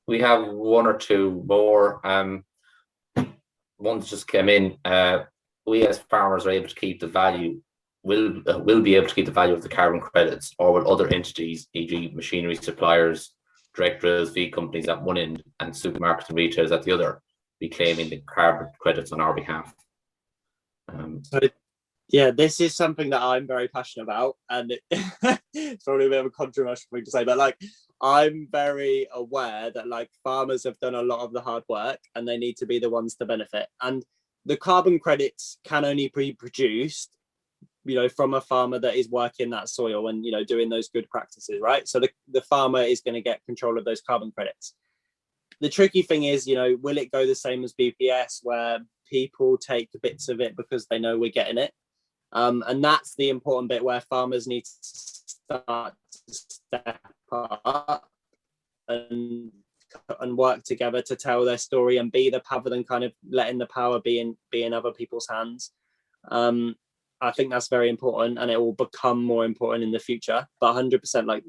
We have one or two more. One's just came in. we as farmers are able to keep the value, will be able to keep the value of the carbon credits, or will other entities, e.g. machinery suppliers, direct drills, feed companies at one end and supermarkets and retailers at the other, be claiming the carbon credits on our behalf? Yeah, this is something that I'm very passionate about, and it's probably a bit of a controversial thing to say, but like, I'm very aware that like farmers have done a lot of the hard work and they need to be the ones to benefit. And the carbon credits can only be produced, you know, from a farmer that is working that soil and, you know, doing those good practices, right? So the farmer is going to get control of those carbon credits. The tricky thing is, you know, will it go the same as BPS, where people take bits of it because they know we're getting it? And that's the important bit, where farmers need to start to step up and work together to tell their story and be the power, than kind of letting the power be in other people's hands. I think that's very important, and it will become more important in the future. But 100%, like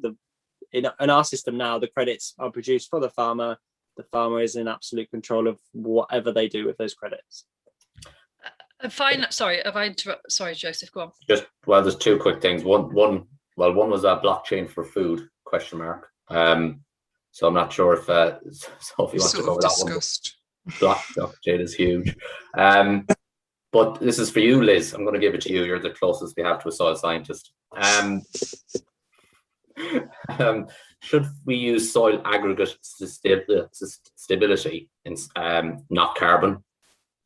in our system now, the credits are produced for the farmer. The farmer is in absolute control of whatever they do with those credits. Fine. Sorry, have I interrupted? Sorry, Joseph, go on. Just, well, there's two quick things. One was a blockchain for food ? So I'm not sure if Sophie wants to cover that one. Blockchain is huge. But this is for you, Liz. I'm going to give it to you. You're the closest we have to a soil scientist. Should we use soil aggregate stability, not carbon?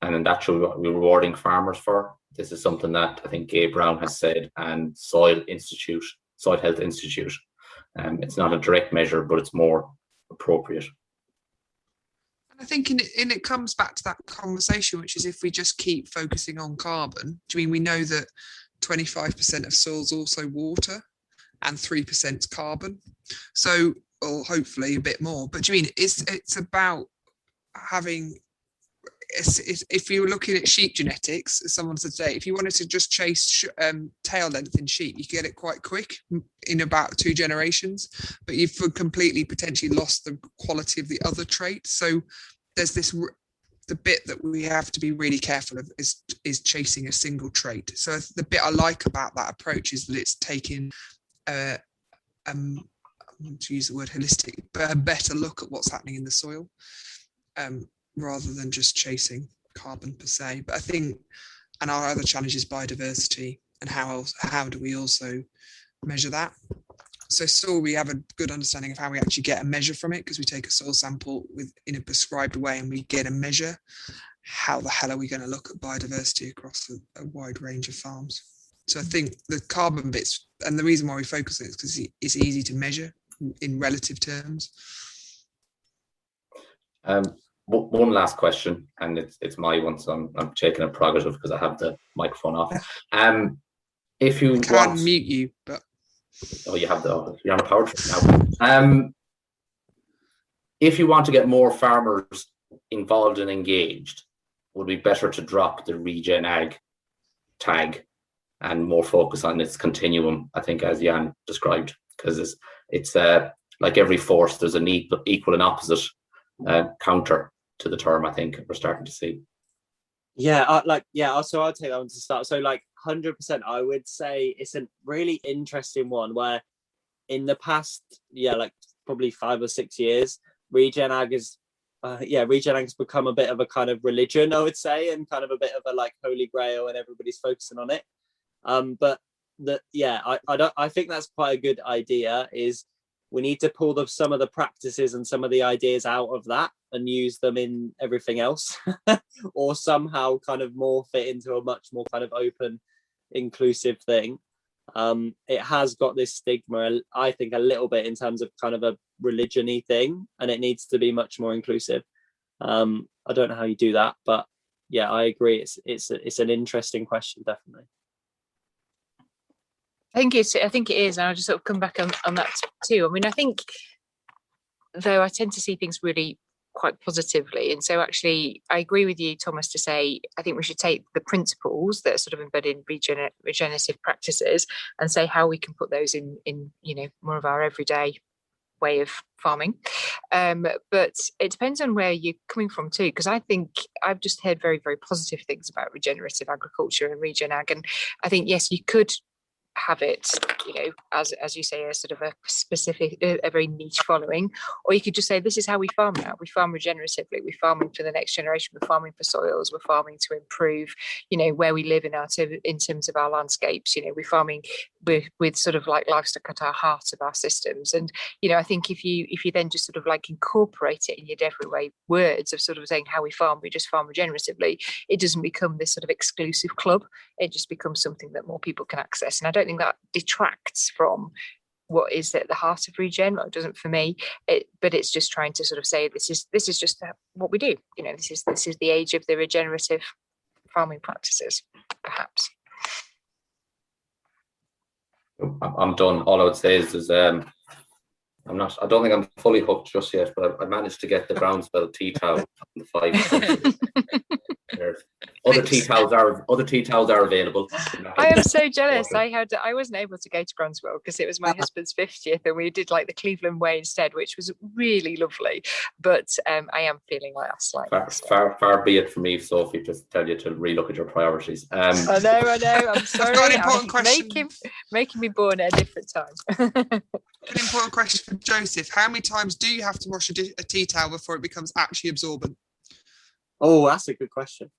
And then that should be rewarding farmers for. This is something that I think Gabe Brown has said, and Soil Health Institute. It's not a direct measure, but it's more appropriate. And I think it comes back to that conversation, which is, if we just keep focusing on carbon, do you mean we know that 25% of soil's also water and 3% is carbon? So, or hopefully a bit more. But do you mean it's about having, if you were looking at sheep genetics, as someone said today, if you wanted to just chase tail length in sheep, you get it quite quick in about 2 generations, but you've completely potentially lost the quality of the other traits. So there's the bit that we have to be really careful of is chasing a single trait. So the bit I like about that approach is that it's taking I want to use the word holistic, but a better look at what's happening in the soil, rather than just chasing carbon per se. But I think, and our other challenge is biodiversity, and how do we also measure that? So soil, we have a good understanding of how we actually get a measure from it, because we take a soil sample in a prescribed way and we get a measure. How the hell are we going to look at biodiversity across a wide range of farms? So I think the carbon bits, and the reason why we focus on it is because it's easy to measure in relative terms. One last question, and it's my one, so I'm taking a prerogative because I have the microphone off. If you can mute you, but you're on a power trip now. If you want to get more farmers involved and engaged, would it be better to drop the ReGenAg tag and more focus on its continuum, I think, as Jan described, because it's like every force, there's an equal and opposite counter to the term, I think we're starting to see. Yeah, so I'll take that one to start. So like 100%, I would say it's a really interesting one, where in the past, like probably 5 or 6 years, ReGenAg has become a bit of a kind of religion, I would say, and kind of a bit of a like holy grail, and everybody's focusing on it. But I think that's quite a good idea. Is we need to pull some of the practices and some of the ideas out of that and use them in everything else, or somehow kind of morph it into a much more kind of open, inclusive thing. It has got this stigma, I think, a little bit in terms of kind of a religion-y thing, and it needs to be much more inclusive. I don't know how you do that, but yeah, I agree. It's an interesting question, definitely. I think it is, and I'll just sort of come back on that too. I mean, I think, though, I tend to see things really quite positively, and so actually I agree with you, Thomas, to say I think we should take the principles that are sort of embedded in regenerative practices and say how we can put those in more of our everyday way of farming, but it depends on where you're coming from too, because I think I've just heard very, very positive things about regenerative agriculture and ReGenAg, and I think yes, you could have it, as you say, a sort of a specific, a very niche following, or you could just say this is how we farm now. We farm regeneratively. We're farming for the next generation. We're farming for soils. We're farming to improve, where we live in terms of our landscapes. We're farming with sort of like livestock at our heart of our systems. And I think if you then just sort of like incorporate it in your everyday words of sort of saying how we just farm regeneratively, it doesn't become this sort of exclusive club. It just becomes something that more people can access. And I don't think that detracts from what is at the heart of regen. Well, it doesn't for me, but it's just trying to sort of say this is just what we do. This is the age of the regenerative farming practices, perhaps. I'm done. All I would say is I don't think I'm fully hooked just yet, but I managed to get the Groundswell tea towel on the 5. Other tea towels are available. I am so jealous. I wasn't able to go to Groundswell because it was my husband's 50th, and we did like the Cleveland way instead, which was really lovely. But I am feeling like that slightly. Far be it from me, Sophie, just tell you to relook at your priorities. I know. I'm sorry. I've got an important question. Making me born at a different time. An important question for Joseph. How many times do you have to wash a tea towel before it becomes actually absorbent? Oh, that's a good question.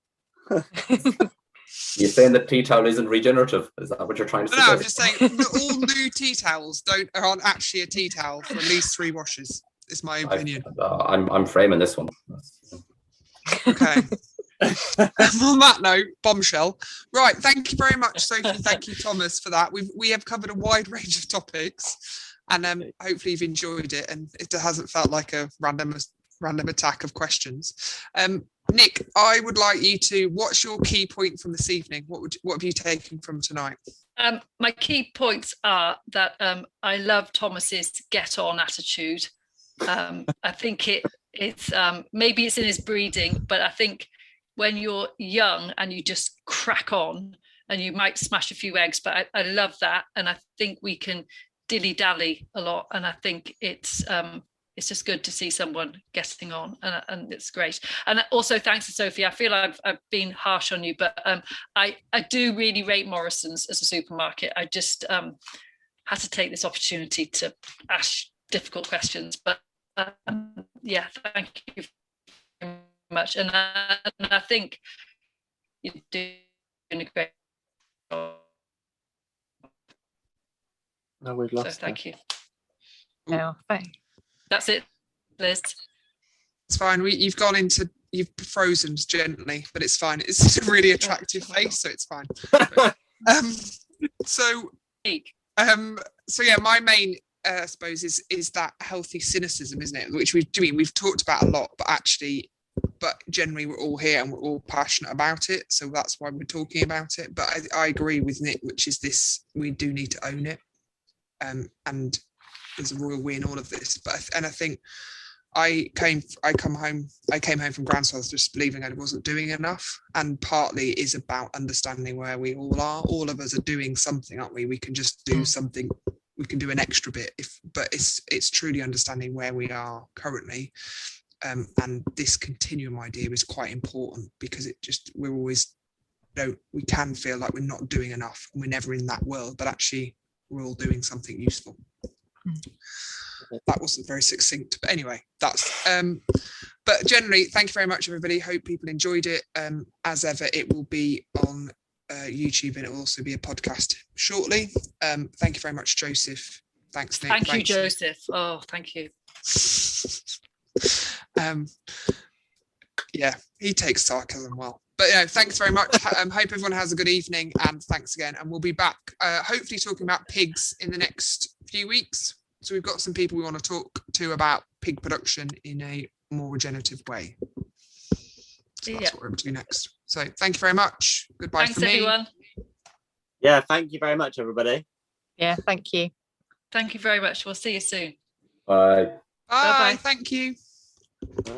You're saying that tea towel isn't regenerative? Is that what you're trying to say? No, I'm just saying that all new tea towels aren't actually a tea towel for at least 3 washes. Is my opinion. I'm framing this one. Okay. On that note, bombshell. Right, thank you very much, Sophie. Thank you, Thomas, for that. We have covered a wide range of topics, and hopefully you've enjoyed it, and it hasn't felt like a random attack of questions. Nick, I would like you to. What's your key point from this evening? What have you taken from tonight? My key points are that I love Thomas's get-on attitude. I think it's maybe it's in his breeding, but I think when you're young and you just crack on, and you might smash a few eggs, but I love that, and I think we can dilly-dally a lot, and I think it's just good to see someone getting on, and it's great. And also thanks to Sophie. I feel I've been harsh on you, but I do really rate Morrisons as a supermarket. I just had to take this opportunity to ask difficult questions, but yeah, thank you very much. And I think you're doing a great job. No, we've lost. So thank you. No, thanks. That's it, Liz. It's fine. You've frozen gently, but it's fine. It's a really attractive face, so it's fine. So yeah, my main, I suppose, is that healthy cynicism, isn't it? Which we've talked about a lot, but generally we're all here and we're all passionate about it, so that's why we're talking about it. But I agree with Nick, which is this: we do need to own it, and there's a royal we in all of this. But I think I came home from Groundswell just believing I wasn't doing enough, and partly is about understanding where we all are. All of us are doing something, aren't we? We can just do something. We can do an extra bit, but it's truly understanding where we are currently, and this continuum idea is quite important, because we're always we can feel like we're not doing enough, and we're never in that world, but actually we're all doing something useful. That wasn't very succinct, but anyway, that's but generally, thank you very much, everybody. Hope people enjoyed it. As ever, it will be on YouTube, and it will also be a podcast shortly. Thank you very much, Joseph. Thanks, Nick. Thank you, Joseph. Oh, thank you. Yeah, he takes sarcasm well. But thanks very much. Hope everyone has a good evening, and thanks again. And we'll be back, hopefully talking about pigs in the next few weeks. So we've got some people we want to talk to about pig production in a more regenerative way. So that's what we're going to do next. So thank you very much. Goodbye. Thanks, everyone. Yeah, thank you very much, everybody. Yeah, thank you. Thank you very much. We'll see you soon. Bye. Bye. Bye-bye. Thank you. Bye.